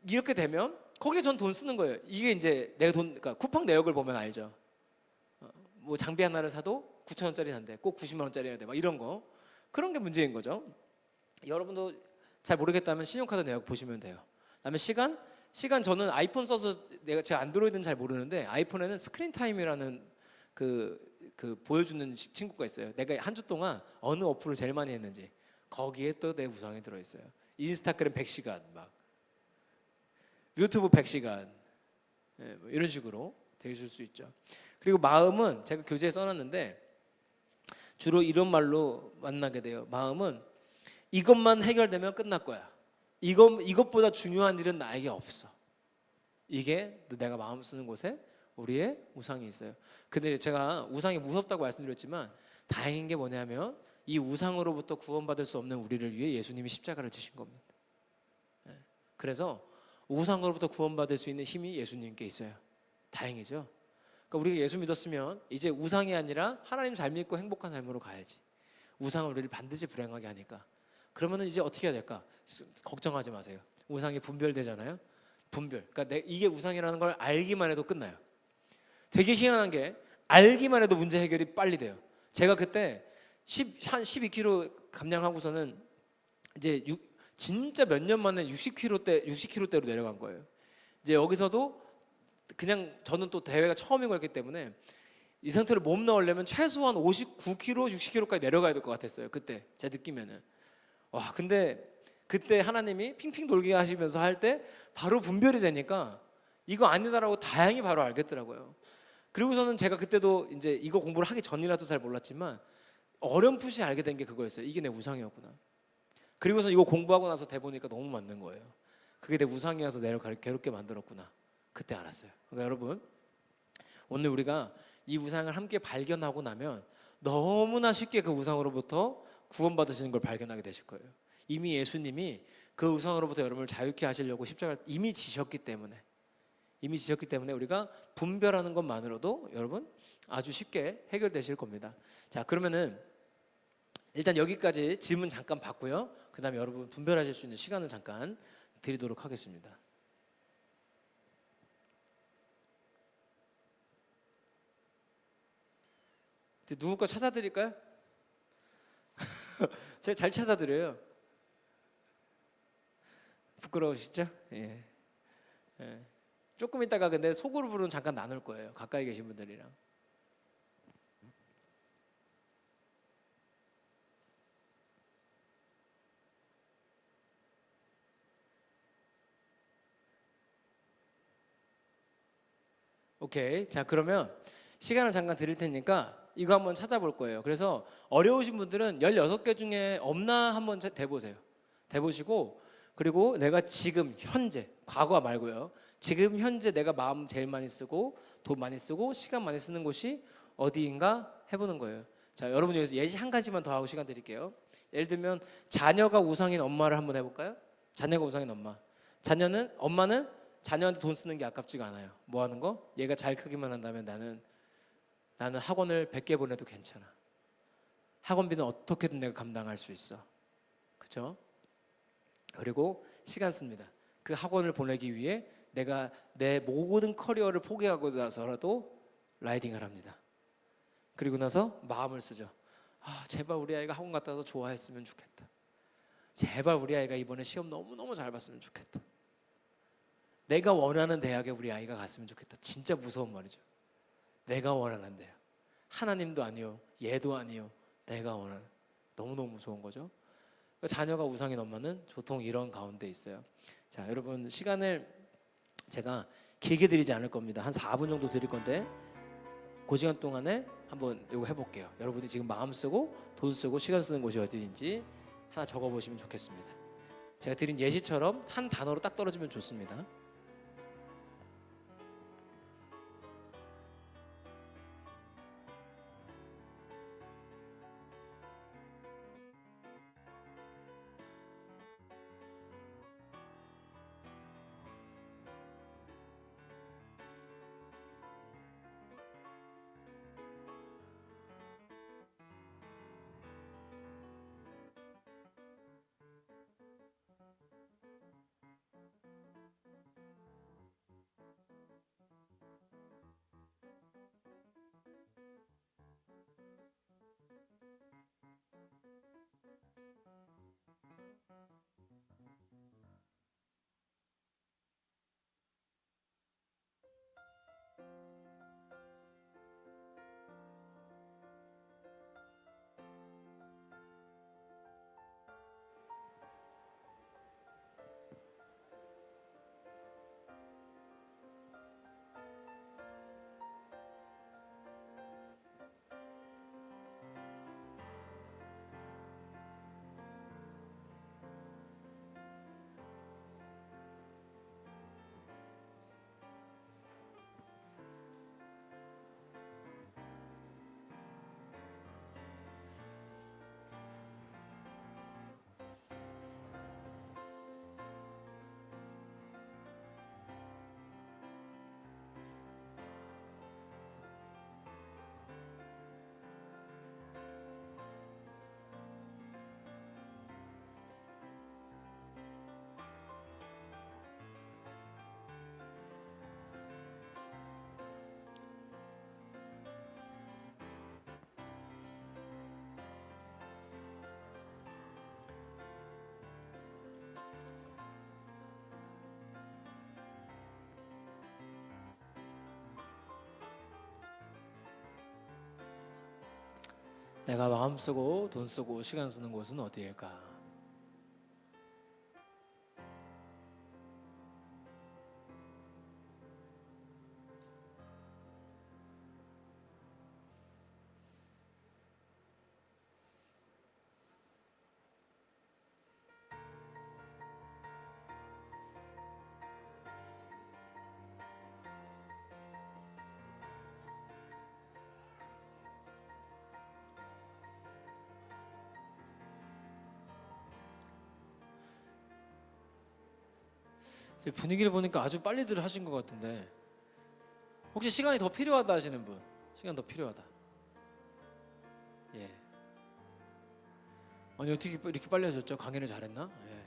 Speaker 1: 이렇게 되면 거기에 전 돈 쓰는 거예요. 이게 이제 내 돈, 그러니까 쿠팡 내역을 보면 알죠. 뭐 장비 하나를 사도 9,000원짜리 산대. 꼭 90만 원짜리여야 돼. 막 이런 거. 그런 게 문제인 거죠. 여러분도 잘 모르겠다면 신용카드 내역 보시면 돼요. 그다음에 시간 저는 아이폰 써서 제가 안드로이드는 잘 모르는데 아이폰에는 스크린 타임이라는 그 보여주는 친구가 있어요. 내가 한 주 동안 어느 어플을 제일 많이 했는지 거기에 또 내 우상이 들어 있어요. 인스타그램 100시간 막 유튜브 100시간 뭐 이런 식으로 되실 수 있죠. 그리고 마음은 제가 교재에 써놨는데 주로 이런 말로 만나게 돼요. 마음은 이것만 해결되면 끝날 거야. 이것보다 중요한 일은 나에게 없어. 이게 내가 마음 쓰는 곳에 우리의 우상이 있어요. 근데 제가 우상이 무섭다고 말씀드렸지만 다행인 게 뭐냐면 이 우상으로부터 구원받을 수 없는 우리를 위해 예수님이 십자가를 지신 겁니다. 그래서 우상으로부터 구원받을 수 있는 힘이 예수님께 있어요. 다행이죠. 그러니까 우리가 예수 믿었으면 이제 우상이 아니라 하나님 잘 믿고 행복한 삶으로 가야지. 우상은 우리를 반드시 불행하게 하니까. 그러면은 이제 어떻게 해야 될까? 걱정하지 마세요. 우상이 분별되잖아요. 분별. 그러니까 이게 우상이라는 걸 알기만 해도 끝나요. 되게 희한한 게 알기만 해도 문제 해결이 빨리 돼요. 제가 그때 한 12kg 감량하고서는 이제 진짜 몇 년 만에 60kg대로 내려간 거예요. 이제 여기서도 그냥 저는 또 대회가 처음이고 했기 때문에 이 상태로 몸 나오려면 최소한 59kg, 60kg까지 내려가야 될 것 같았어요. 그때 제 느낌에는. 와, 근데 그때 하나님이 핑핑 돌게 하시면서 할 때 바로 분별이 되니까 이거 아니다라고 다행히 바로 알겠더라고요. 그리고서는 제가 그때도 이제 이거 공부를 하기 전이라서 잘 몰랐지만 어렴풋이 알게 된 게 그거였어요. 이게 내 우상이었구나. 그리고서 이거 공부하고 나서 대보니까 너무 맞는 거예요. 그게 내 우상이어서 내를 괴롭게 만들었구나. 그때 알았어요. 그러니까 여러분 오늘 우리가 이 우상을 함께 발견하고 나면 너무나 쉽게 그 우상으로부터 구원받으시는 걸 발견하게 되실 거예요. 이미 예수님이 그 우상으로부터 여러분을 자유케 하시려고 십자가를 이미 지셨기 때문에 우리가 분별하는 것만으로도 여러분 아주 쉽게 해결되실 겁니다. 자, 그러면은 일단 여기까지 질문 잠깐 받고요. 그 다음에 여러분 분별하실 수 있는 시간을 잠깐 드리도록 하겠습니다. 누구 거 찾아드릴까요? 제가 잘 찾아드려요. 부끄러우시죠? 예. 조금 있다가 근데 소그룹으로는 잠깐 나눌 거예요. 가까이 계신 분들이랑. 오케이. 자, 그러면 시간을 잠깐 드릴 테니까 이거 한번 찾아볼 거예요. 그래서 어려우신 분들은 16개 중에 없나 한번 대보세요. 대보시고 그리고 내가 지금 현재, 과거 말고요. 지금 현재 내가 마음 제일 많이 쓰고 돈 많이 쓰고 시간 많이 쓰는 곳이 어디인가 해보는 거예요. 자, 여러분 여기서 예시 한 가지만 더 하고 시간 드릴게요. 예를 들면 자녀가 우상인 엄마를 한번 해볼까요? 자녀가 우상인 엄마. 엄마는 자녀한테 돈 쓰는 게 아깝지가 않아요. 뭐 하는 거? 얘가 잘 크기만 한다면 나는 학원을 100개 보내도 괜찮아. 학원비는 어떻게든 내가 감당할 수 있어. 그렇죠? 그리고 시간 씁니다. 그 학원을 보내기 위해 내가 내 모든 커리어를 포기하고 나서라도 라이딩을 합니다. 그리고 나서 마음을 쓰죠. 제발 우리 아이가 학원 갔다 와서 좋아했으면 좋겠다. 제발 우리 아이가 이번에 시험 너무너무 잘 봤으면 좋겠다. 내가 원하는 대학에 우리 아이가 갔으면 좋겠다. 진짜 무서운 말이죠. 내가 원하는 대학. 하나님도 아니요, 얘도 아니요, 내가 원하는. 너무너무 무서운 거죠. 자녀가 우상인 엄마는 보통 이런 가운데 있어요. 자, 여러분 시간을 제가 길게 드리지 않을 겁니다. 한 4분 정도 드릴 건데 그 시간 동안에 한번 이거 해볼게요. 여러분이 지금 마음 쓰고 돈 쓰고 시간 쓰는 곳이 어디인지 하나 적어보시면 좋겠습니다. 제가 드린 예시처럼 한 단어로 딱 떨어지면 좋습니다. 내가 마음 쓰고 돈 쓰고 시간 쓰는 곳은 어디일까? 분위기를 보니까 아주 빨리들 하신 것 같은데 혹시 시간이 더 필요하다 하시는 분? 시간 더 필요하다. 예. 아니 어떻게 이렇게 빨리 하셨죠? 강연을 잘했나? 예.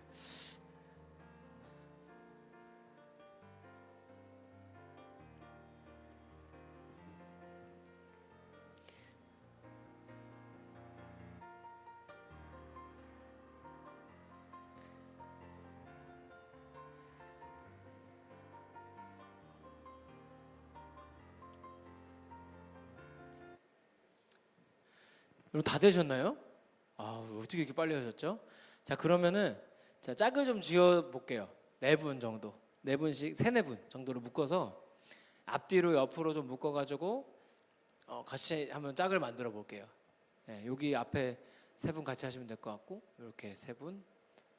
Speaker 1: 여러분 다 되셨나요? 아 어떻게 이렇게 빨리 하셨죠? 자 그러면은 자 짝을 좀 지어 볼게요. 네 분 정도, 네 분씩 세네 분 정도를 묶어서 앞뒤로 옆으로 좀 묶어가지고 같이 한번 짝을 만들어 볼게요. 예, 여기 앞에 세 분 같이 하시면 될 것 같고 이렇게 세 분,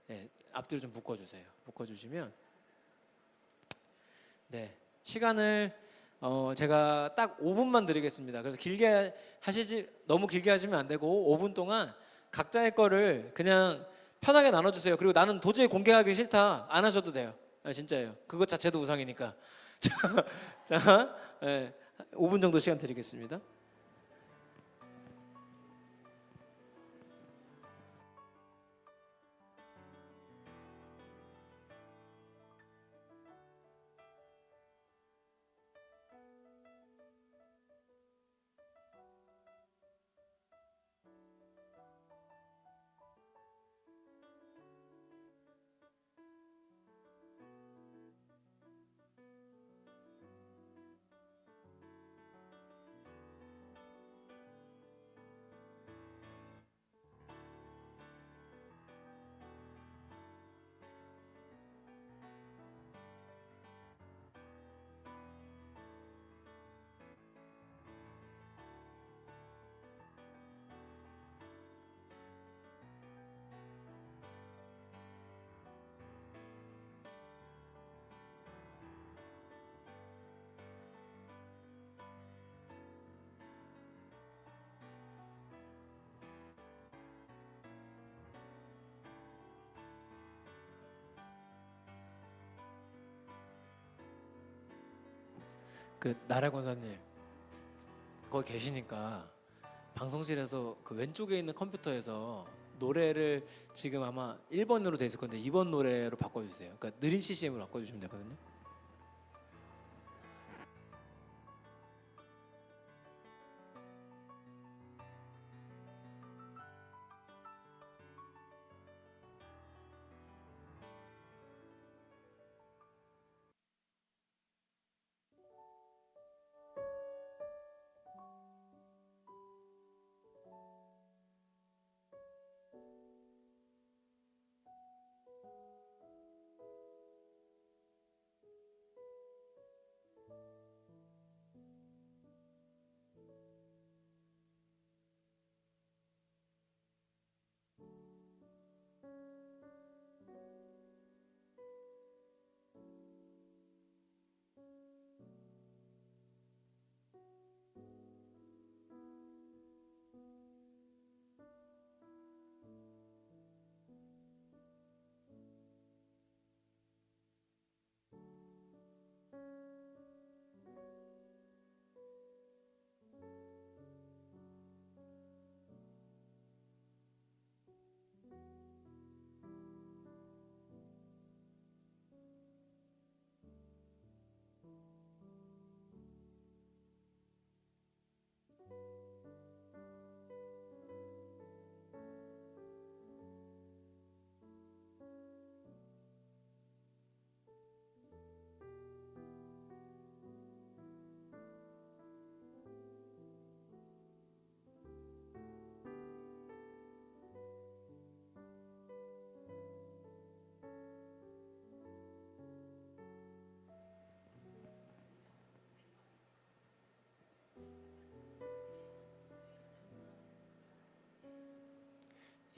Speaker 1: 예, 앞뒤로 좀 묶어주세요. 묶어주시면 네 시간을 제가 딱 5분만 드리겠습니다. 그래서 길게 하시지 너무 길게 하시면 안 되고 5분 동안 각자의 거를 그냥 편하게 나눠주세요. 그리고 나는 도저히 공개하기 싫다 안 하셔도 돼요. 네, 진짜예요. 그것 자체도 우상이니까. 자, 네, 5분 정도 시간 드리겠습니다. 그 나래 권사님 거기 계시니까 방송실에서 그 왼쪽에 있는 컴퓨터에서 노래를 지금 아마 1번으로 돼 있을 건데 2번 노래로 바꿔주세요. 그러니까 느린 CCM으로 바꿔주시면 되거든요.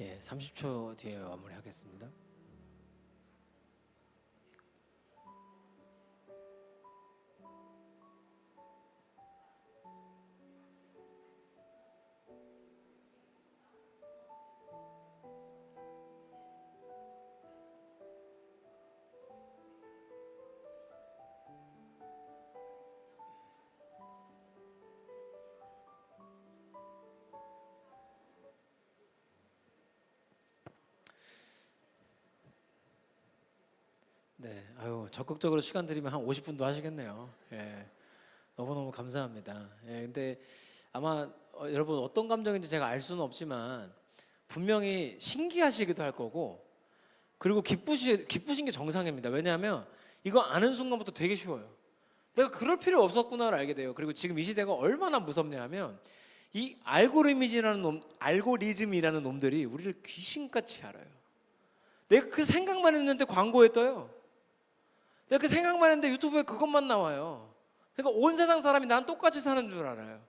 Speaker 1: 예, 30초 뒤에 마무리하겠습니다. 네, 아유 적극적으로 시간 드리면 한 50분도 하시겠네요. 예, 너무너무 감사합니다. 예, 근데 아마 여러분 어떤 감정인지 제가 알 수는 없지만 분명히 신기하시기도 할 거고 그리고 기쁘신 게 정상입니다. 왜냐하면 이거 아는 순간부터 되게 쉬워요. 내가 그럴 필요 없었구나를 알게 돼요. 그리고 지금 이 시대가 얼마나 무섭냐면 이 알고리즘이라는 놈들이 우리를 귀신같이 알아요. 내가 그 생각만 했는데 광고에 떠요. 내가 그 생각만 했는데 유튜브에 그것만 나와요. 그러니까 온 세상 사람이 난 똑같이 사는 줄 알아요.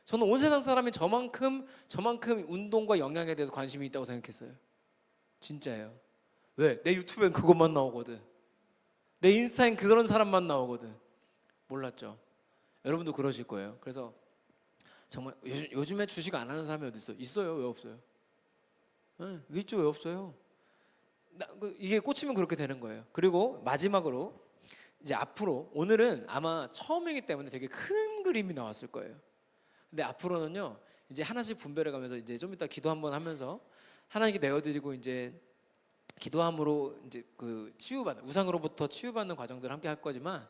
Speaker 1: 저는 온 세상 사람이 저만큼 운동과 영양에 대해서 관심이 있다고 생각했어요. 진짜예요. 왜? 내 유튜브엔 그것만 나오거든. 내 인스타엔 그런 사람만 나오거든. 몰랐죠? 여러분도 그러실 거예요. 그래서 정말 요즘에 주식 안 하는 사람이 어디 있어? 있어요. 왜 없어요? 네, 있죠. 왜 없어요? 이게 꽂히면 그렇게 되는 거예요. 그리고 마지막으로 이제 앞으로 오늘은 아마 처음이기 때문에 되게 큰 그림이 나왔을 거예요. 근데 앞으로는요 이제 하나씩 분별해 가면서 이제 좀 이따 기도 한번 하면서 하나님께 내어드리고 이제 기도함으로 이제 그 치유받는 우상으로부터 치유받는 과정들을 함께 할 거지만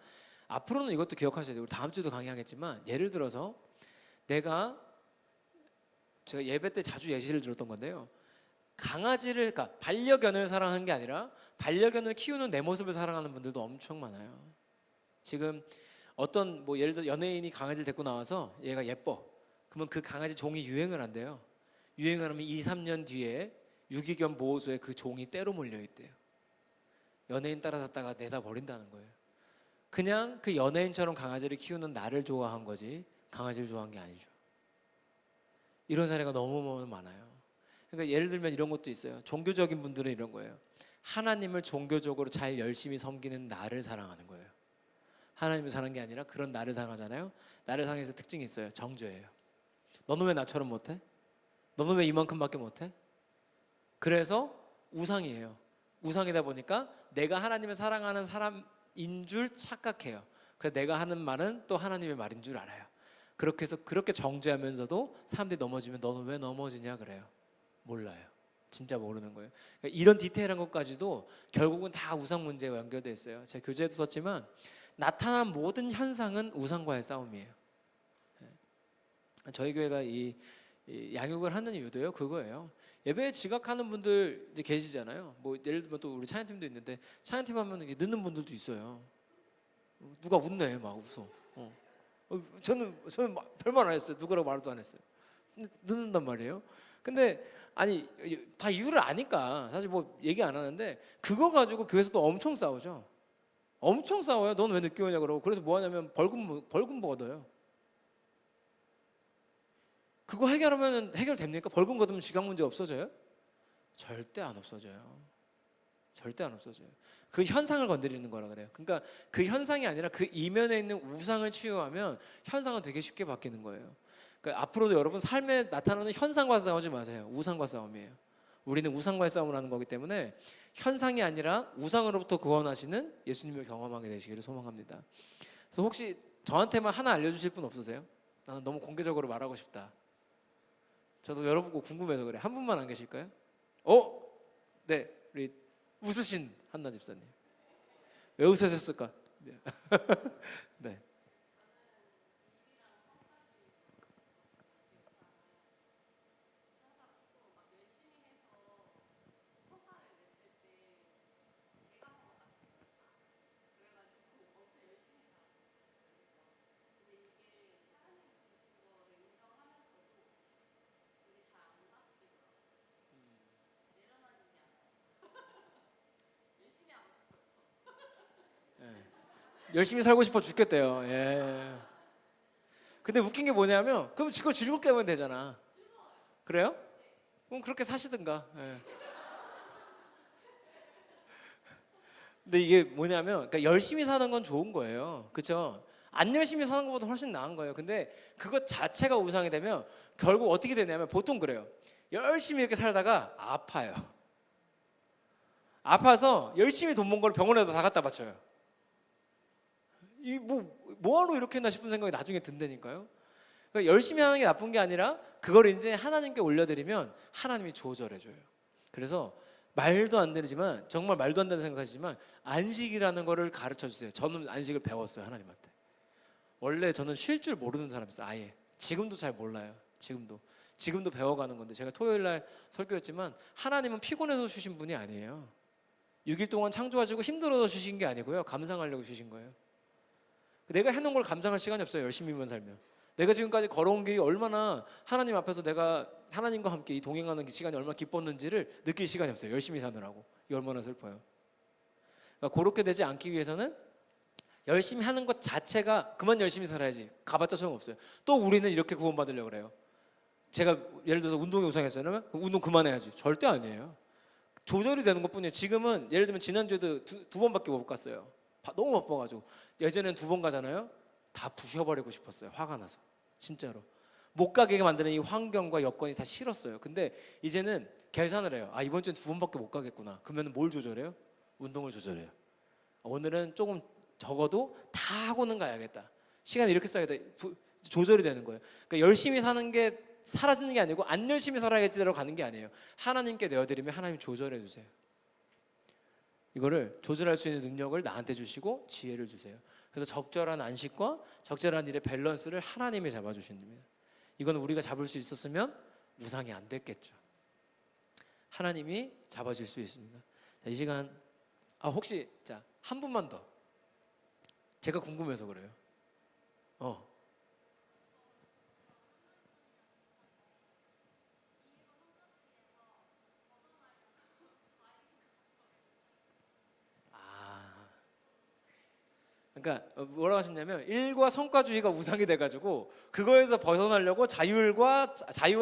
Speaker 1: 앞으로는 이것도 기억하셔야 돼요. 우리 다음 주도 강의하겠지만 예를 들어서 제가 예배 때 자주 예시를 들었던 건데요. 그러니까 반려견을 사랑하는 게 아니라 반려견을 키우는 내 모습을 사랑하는 분들도 엄청 많아요. 지금 어떤 뭐 예를 들어 연예인이 강아지를 데리고 나와서 얘가 예뻐. 그러면 그 강아지 종이 유행을 한대요. 유행을 하면 2, 3년 뒤에 유기견 보호소에 그 종이 때로 몰려 있대요. 연예인 따라잡다가 내다 버린다는 거예요. 그냥 그 연예인처럼 강아지를 키우는 나를 좋아한 거지 강아지를 좋아한 게 아니죠. 이런 사례가 너무 많아요. 그러니까 예를 들면 이런 것도 있어요. 종교적인 분들은 이런 거예요. 하나님을 종교적으로 잘 열심히 섬기는 나를 사랑하는 거예요. 하나님을 사랑하는 게 아니라 그런 나를 사랑하잖아요. 나를 사랑해서 특징이 있어요. 정죄예요. 너는 왜 나처럼 못해? 너는 왜 이만큼밖에 못해? 그래서 우상이에요. 우상이다 보니까 내가 하나님을 사랑하는 사람인 줄 착각해요. 그래서 내가 하는 말은 또 하나님의 말인 줄 알아요. 그렇게 해서 그렇게 정죄하면서도 사람들이 넘어지면 너는 왜 넘어지냐 그래요. 몰라요. 진짜 모르는 거예요. 그러니까 이런 디테일한 것까지도 결국은 다 우상 문제와 연결되어 있어요. 제가 교재에도 썼지만 나타난 모든 현상은 우상과의 싸움이에요. 저희 교회가 이 양육을 하는 이유도요 그거예요. 예배에 지각하는 분들 이제 계시잖아요. 뭐 예를 들면 또 우리 찬양팀도 있는데 찬양팀 하면 이게 늦는 분들도 있어요. 누가 웃네 막 웃어. 저는 별말 안 했어요. 누구라고 말도 안 했어요. 늦는단 말이에요. 근데 아니 다 이유를 아니까 사실 뭐 얘기 안 하는데 그거 가지고 교회에서도 엄청 싸우죠. 엄청 싸워요. 넌 왜 늦게 오냐 그러고. 그래서 뭐 하냐면 벌금 얻어요. 그거 해결하면 해결됩니까? 벌금 걷으면 지각 문제 없어져요? 절대 안 없어져요. 절대 안 없어져요. 그 현상을 건드리는 거라 그래요. 그러니까 그 현상이 아니라 그 이면에 있는 우상을 치유하면 현상은 되게 쉽게 바뀌는 거예요. 그러니까 앞으로도 여러분 삶에 나타나는 현상과 싸우지 마세요. 우상과 싸움이에요. 우리는 우상과의 싸움을 하는 거기 때문에 현상이 아니라 우상으로부터 구원하시는 예수님을 경험하게 되시기를 소망합니다. 그래서 혹시 저한테만 하나 알려주실 분 없으세요? 나는 너무 공개적으로 말하고 싶다. 저도 여러분 꼭 궁금해서 그래. 한 분만 안 계실까요? 네, 우리 웃으신 한나 집사님. 왜 웃으셨을까? 네. 열심히 살고 싶어 죽겠대요. 예. 근데 웃긴 게 뭐냐면 그럼 지금 즐겁게 하면 되잖아. 그래요? 그럼 그렇게 사시든가. 예. 근데 이게 뭐냐면 그러니까 열심히 사는 건 좋은 거예요. 그렇죠? 안 열심히 사는 것보다 훨씬 나은 거예요. 근데 그것 자체가 우상이 되면 결국 어떻게 되냐면 보통 그래요. 열심히 이렇게 살다가 아파요. 아파서 열심히 돈 번 걸 병원에도 다 갖다 바쳐요. 이 뭐하러 이렇게 했나 싶은 생각이 나중에 든다니까요. 그러니까 열심히 하는 게 나쁜 게 아니라 그걸 이제 하나님께 올려드리면 하나님이 조절해줘요. 그래서 말도 안 되지만 정말 말도 안 되는 생각하시지만 안식이라는 거를 가르쳐 주세요. 저는 안식을 배웠어요. 하나님한테. 원래 저는 쉴 줄 모르는 사람이었어요. 아예. 지금도 잘 몰라요. 지금도 배워가는 건데 제가 토요일 날 설교했지만 하나님은 피곤해서 주신 분이 아니에요. 6일 동안 창조하시고 힘들어서 주신 게 아니고요. 감상하려고 주신 거예요. 내가 해놓은 걸 감상할 시간이 없어요. 열심히만 살면. 내가 지금까지 걸어온 길이 얼마나 하나님 앞에서 내가 하나님과 함께 이 동행하는 시간이 얼마나 기뻤는지를 느낄 시간이 없어요. 열심히 사느라고. 이게 얼마나 슬퍼요. 그러니까 그렇게 되지 않기 위해서는 열심히 하는 것 자체가 그만 열심히 살아야지. 가봤자 소용없어요. 또 우리는 이렇게 구원받으려고 그래요. 제가 예를 들어서 운동에 우상했잖아요. 운동 그만해야지. 절대 아니에요. 조절이 되는 것뿐이에요. 지금은 예를 들면 지난주에도 두 번밖에 못 갔어요. 너무 바빠가지고. 예전에는 2번 가잖아요. 다 부셔버리고 싶었어요. 화가 나서. 진짜로. 못 가게 만드는 이 환경과 여건이 다 싫었어요. 근데 이제는 계산을 해요. 이번 주엔 2번밖에 못 가겠구나. 그러면 뭘 조절해요? 운동을 조절해요. 오늘은 조금 적어도 다 하고는 가야겠다. 시간을 이렇게 써야겠다. 조절이 되는 거예요. 그러니까 열심히 사는 게 사라지는 게 아니고 안 열심히 살아야지라고 가는 게 아니에요. 하나님께 내어드리면 하나님 조절해 주세요. 이거를 조절할 수 있는 능력을 나한테 주시고 지혜를 주세요. 그래서 적절한 안식과 적절한 일의 밸런스를 하나님이 잡아주십니다. 이거는 우리가 잡을 수 있었으면 우상이 안 됐겠죠. 하나님이 잡아줄 수 있습니다. 자, 이 시간 혹시 한 분만 더. 제가 궁금해서 그래요. 그러니까 뭐라고 하셨냐면 일과 성과주의가 우상이 돼가지고 그거에서 벗어나려고 자유와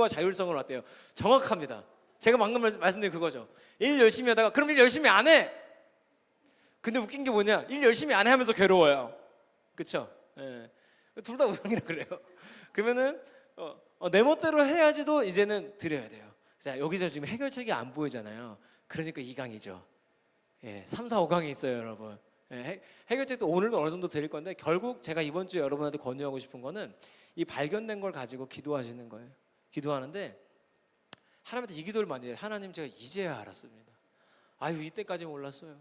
Speaker 1: 자율성을 왔대요. 정확합니다. 제가 방금 말씀드린 그거죠. 일 열심히 하다가 그럼 일 열심히 안 해. 근데 웃긴 게 뭐냐? 일 열심히 안 해 하면서 괴로워요. 그렇죠? 예. 둘 다 우상이라 그래요. 그러면은 내 멋대로 해야지도 이제는 드려야 돼요. 자, 여기서 지금 해결책이 안 보이잖아요. 그러니까 2강이죠. 예, 3, 4, 5강이 있어요, 여러분. 해결책도 오늘도 어느 정도 드릴 건데, 결국 제가 이번 주에 여러분한테 권유하고 싶은 거는 이 발견된 걸 가지고 기도하시는 거예요. 기도하는데 하나님한테 이 기도를 많이 해요. 하나님, 제가 이제야 알았습니다. 아유, 이때까지 몰랐어요.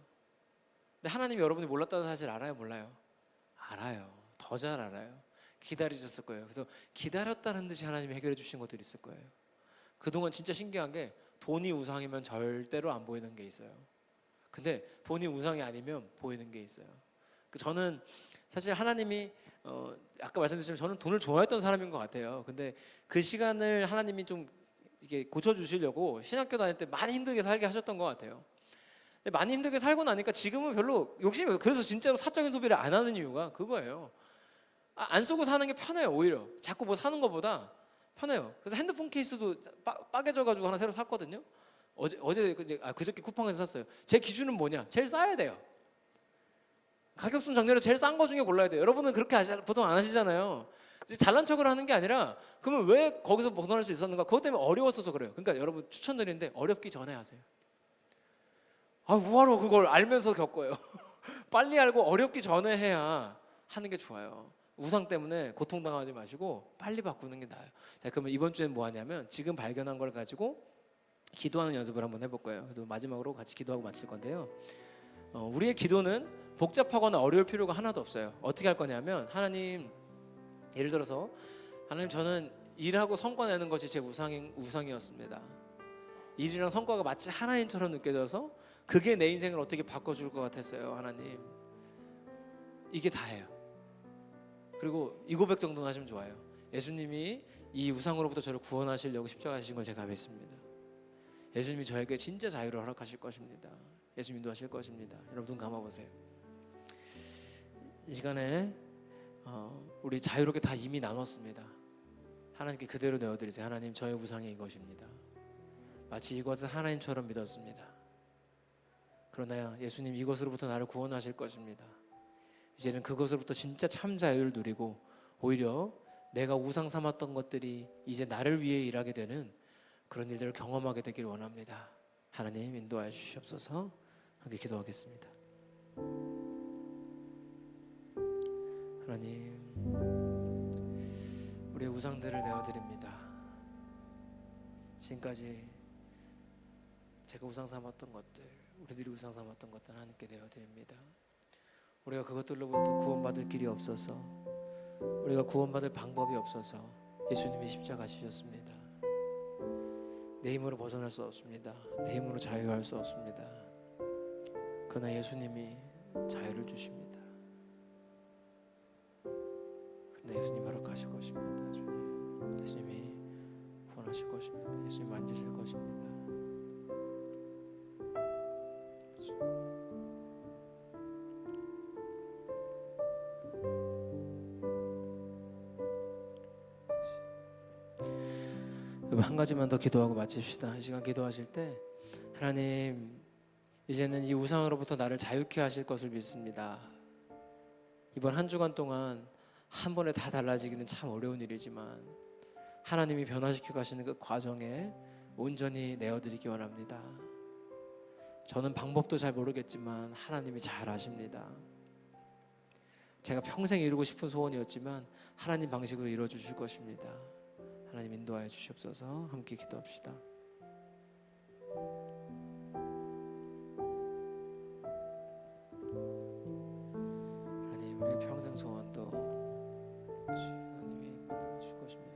Speaker 1: 근데 하나님이 여러분이 몰랐다는 사실 알아요, 몰라요? 알아요. 더 잘 알아요. 기다리셨을 거예요. 그래서 기다렸다는 듯이 하나님이 해결해 주신 것들이 있을 거예요. 그동안 진짜 신기한 게, 돈이 우상이면 절대로 안 보이는 게 있어요. 근데 돈이 우상이 아니면 보이는 게 있어요. 저는 사실 하나님이 아까 말씀드렸지만 저는 돈을 좋아했던 사람인 것 같아요. 근데 그 시간을 하나님이 좀 이게 고쳐주시려고 신학교 다닐 때 많이 힘들게 살게 하셨던 것 같아요. 근데 많이 힘들게 살고 나니까 지금은 별로 욕심이 없어요. 그래서 진짜로 사적인 소비를 안 하는 이유가 그거예요. 안 쓰고 사는 게 편해요. 오히려 자꾸 뭐 사는 것보다 편해요. 그래서 핸드폰 케이스도 빠개져가지고 하나 새로 샀거든요. 그저께 쿠팡에서 샀어요. 제 기준은 뭐냐? 제일 싸야 돼요. 가격순 정렬을 제일 싼 거 중에 골라야 돼요. 여러분은 그렇게 보통 안 하시잖아요. 잘난 척을 하는 게 아니라, 그러면 왜 거기서 벗어날 수 있었는가? 그것 때문에 어려웠어서 그래요. 그러니까 여러분 추천드리는데 어렵기 전에 하세요. 뭐하러 그걸 알면서 겪어요. 빨리 알고 어렵기 전에 해야 하는 게 좋아요. 우상 때문에 고통당하지 마시고 빨리 바꾸는 게 나아요. 자, 그러면 이번 주엔 뭐 하냐면 지금 발견한 걸 가지고 기도하는 연습을 한번 해볼 거예요. 그래서 마지막으로 같이 기도하고 마칠 건데요. 우리의 기도는 복잡하거나 어려울 필요가 하나도 없어요. 어떻게 할 거냐면, 하나님, 예를 들어서 하나님, 저는 일하고 성과 내는 것이 제 우상이었습니다. 일이랑 성과가 마치 하나님처럼 느껴져서 그게 내 인생을 어떻게 바꿔줄 것 같았어요. 하나님, 이게 다예요. 그리고 이 고백 정도는 하시면 좋아요. 예수님이 이 우상으로부터 저를 구원하시려고 십자가 지신 걸 제가 믿습니다. 예수님이 저에게 진짜 자유를 허락하실 것입니다. 예수님 인도하실 것입니다. 여러분 눈 감아보세요. 이 시간에 우리 자유롭게 다 이미 나눴습니다. 하나님께 그대로 내어드리세요. 하나님, 저의 우상이 이것입니다. 마치 이것을 하나님처럼 믿었습니다. 그러나 예수님, 이것으로부터 나를 구원하실 것입니다. 이제는 그것으로부터 진짜 참 자유를 누리고 오히려 내가 우상 삼았던 것들이 이제 나를 위해 일하게 되는 그런 일들을 경험하게 되기를 원합니다. 하나님, 인도하여 주시옵소서. 함께 기도하겠습니다. 하나님, 우리의 우상들을 내어드립니다. 지금까지 제가 우상 삼았던 것들, 우리들이 우상 삼았던 것들 하나님께 내어드립니다. 우리가 그것들로부터 구원받을 길이 없어서, 우리가 구원받을 방법이 없어서 예수님이 십자가 지셨습니다. 내 힘으로 벗어날 수 없습니다. 내 힘으로 자유할 수 없습니다. 그러나 예수님이 자유를 주십니다. 그러나 예수님 허락하실 것입니다. 주님, 예수님이 구원하실 것입니다. 예수님 만지실 것입니다. 한 가지만 더 기도하고 마칩시다. 이 시간 기도하실 때, 하나님, 이제는 이 우상으로부터 나를 자유케 하실 것을 믿습니다. 이번 한 주간 동안 한 번에 다 달라지기는 참 어려운 일이지만 하나님이 변화시켜 가시는 그 과정에 온전히 내어드리기 원합니다. 저는 방법도 잘 모르겠지만 하나님이 잘 아십니다. 제가 평생 이루고 싶은 소원이었지만 하나님 방식으로 이루어 주실 것입니다. 하나님 인도하여 주시옵소서. 함께 기도합시다. 하나님, 우리의 평생 소원도 하나님이 만들어 주실 것입니다.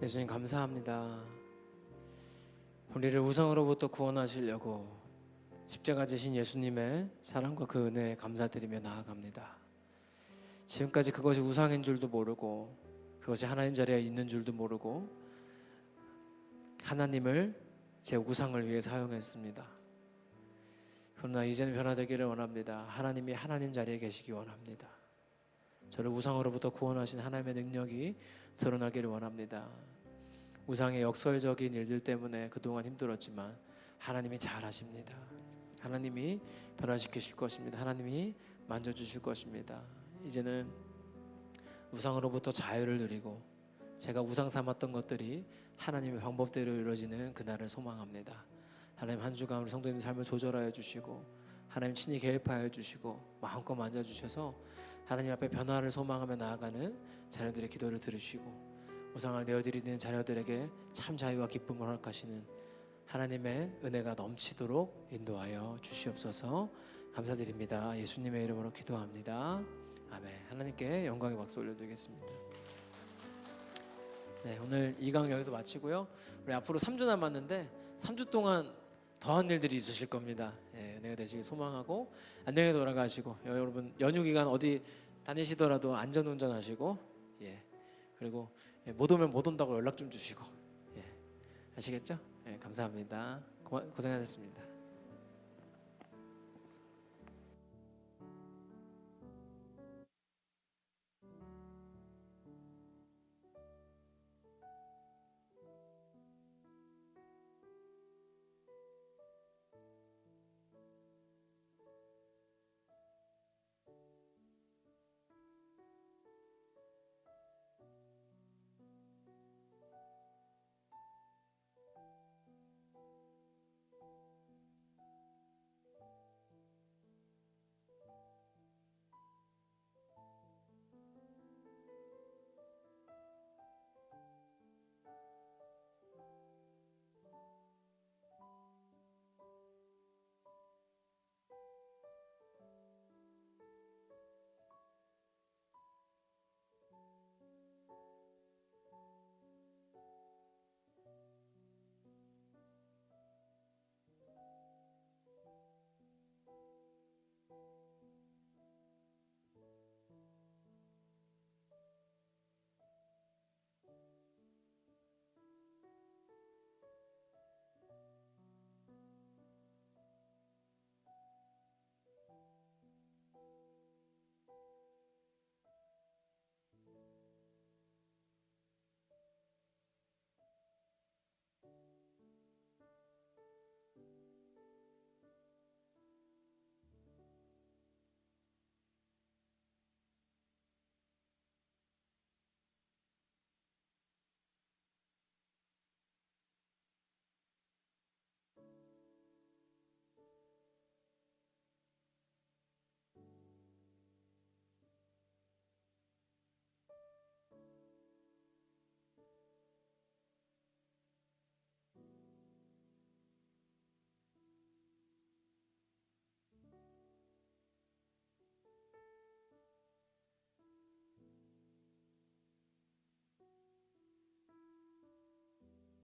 Speaker 1: 예수님 감사합니다. 우리를 우상으로부터 구원하시려고 십자가 지신 예수님의 사랑과 그 은혜에 감사드리며 나아갑니다. 지금까지 그것이 우상인 줄도 모르고 그것이 하나님 자리에 있는 줄도 모르고 하나님을 제 우상을 위해 사용했습니다. 그러나 이제는 변화되기를 원합니다. 하나님이 하나님 자리에 계시기 원합니다. 저를 우상으로부터 구원하신 하나님의 능력이 드러나기를 원합니다. 우상의 역설적인 일들 때문에 그동안 힘들었지만 하나님이 잘하십니다. 하나님이 변화시키실 것입니다. 하나님이 만져주실 것입니다. 이제는 우상으로부터 자유를 누리고 제가 우상 삼았던 것들이 하나님의 방법대로 이루어지는 그날을 소망합니다. 하나님 한 주간 우리 성도님의 삶을 조절하여 주시고 하나님 친히 개입하여 주시고 마음껏 만져주셔서 하나님 앞에 변화를 소망하며 나아가는 자녀들의 기도를 들으시고 우상을 내어드리는 자녀들에게 참 자유와 기쁨을 허락하시는 하나님의 은혜가 넘치도록 인도하여 주시옵소서. 감사드립니다. 예수님의 이름으로 기도합니다. 아멘. 하나님께 영광의 박수 올려드리겠습니다. 네, 오늘 2강 여기서 마치고요. 우리 앞으로 3주 남았는데 3주 동안 더한 일들이 있으실 겁니다. 예, 은혜가 되시길 소망하고 안녕히 돌아가시고 여러분 연휴 기간 어디 다니시더라도 안전운전하시고 그리고 못 오면 못 온다고 연락 좀 주시고 아시겠죠? 감사합니다. 고생하셨습니다.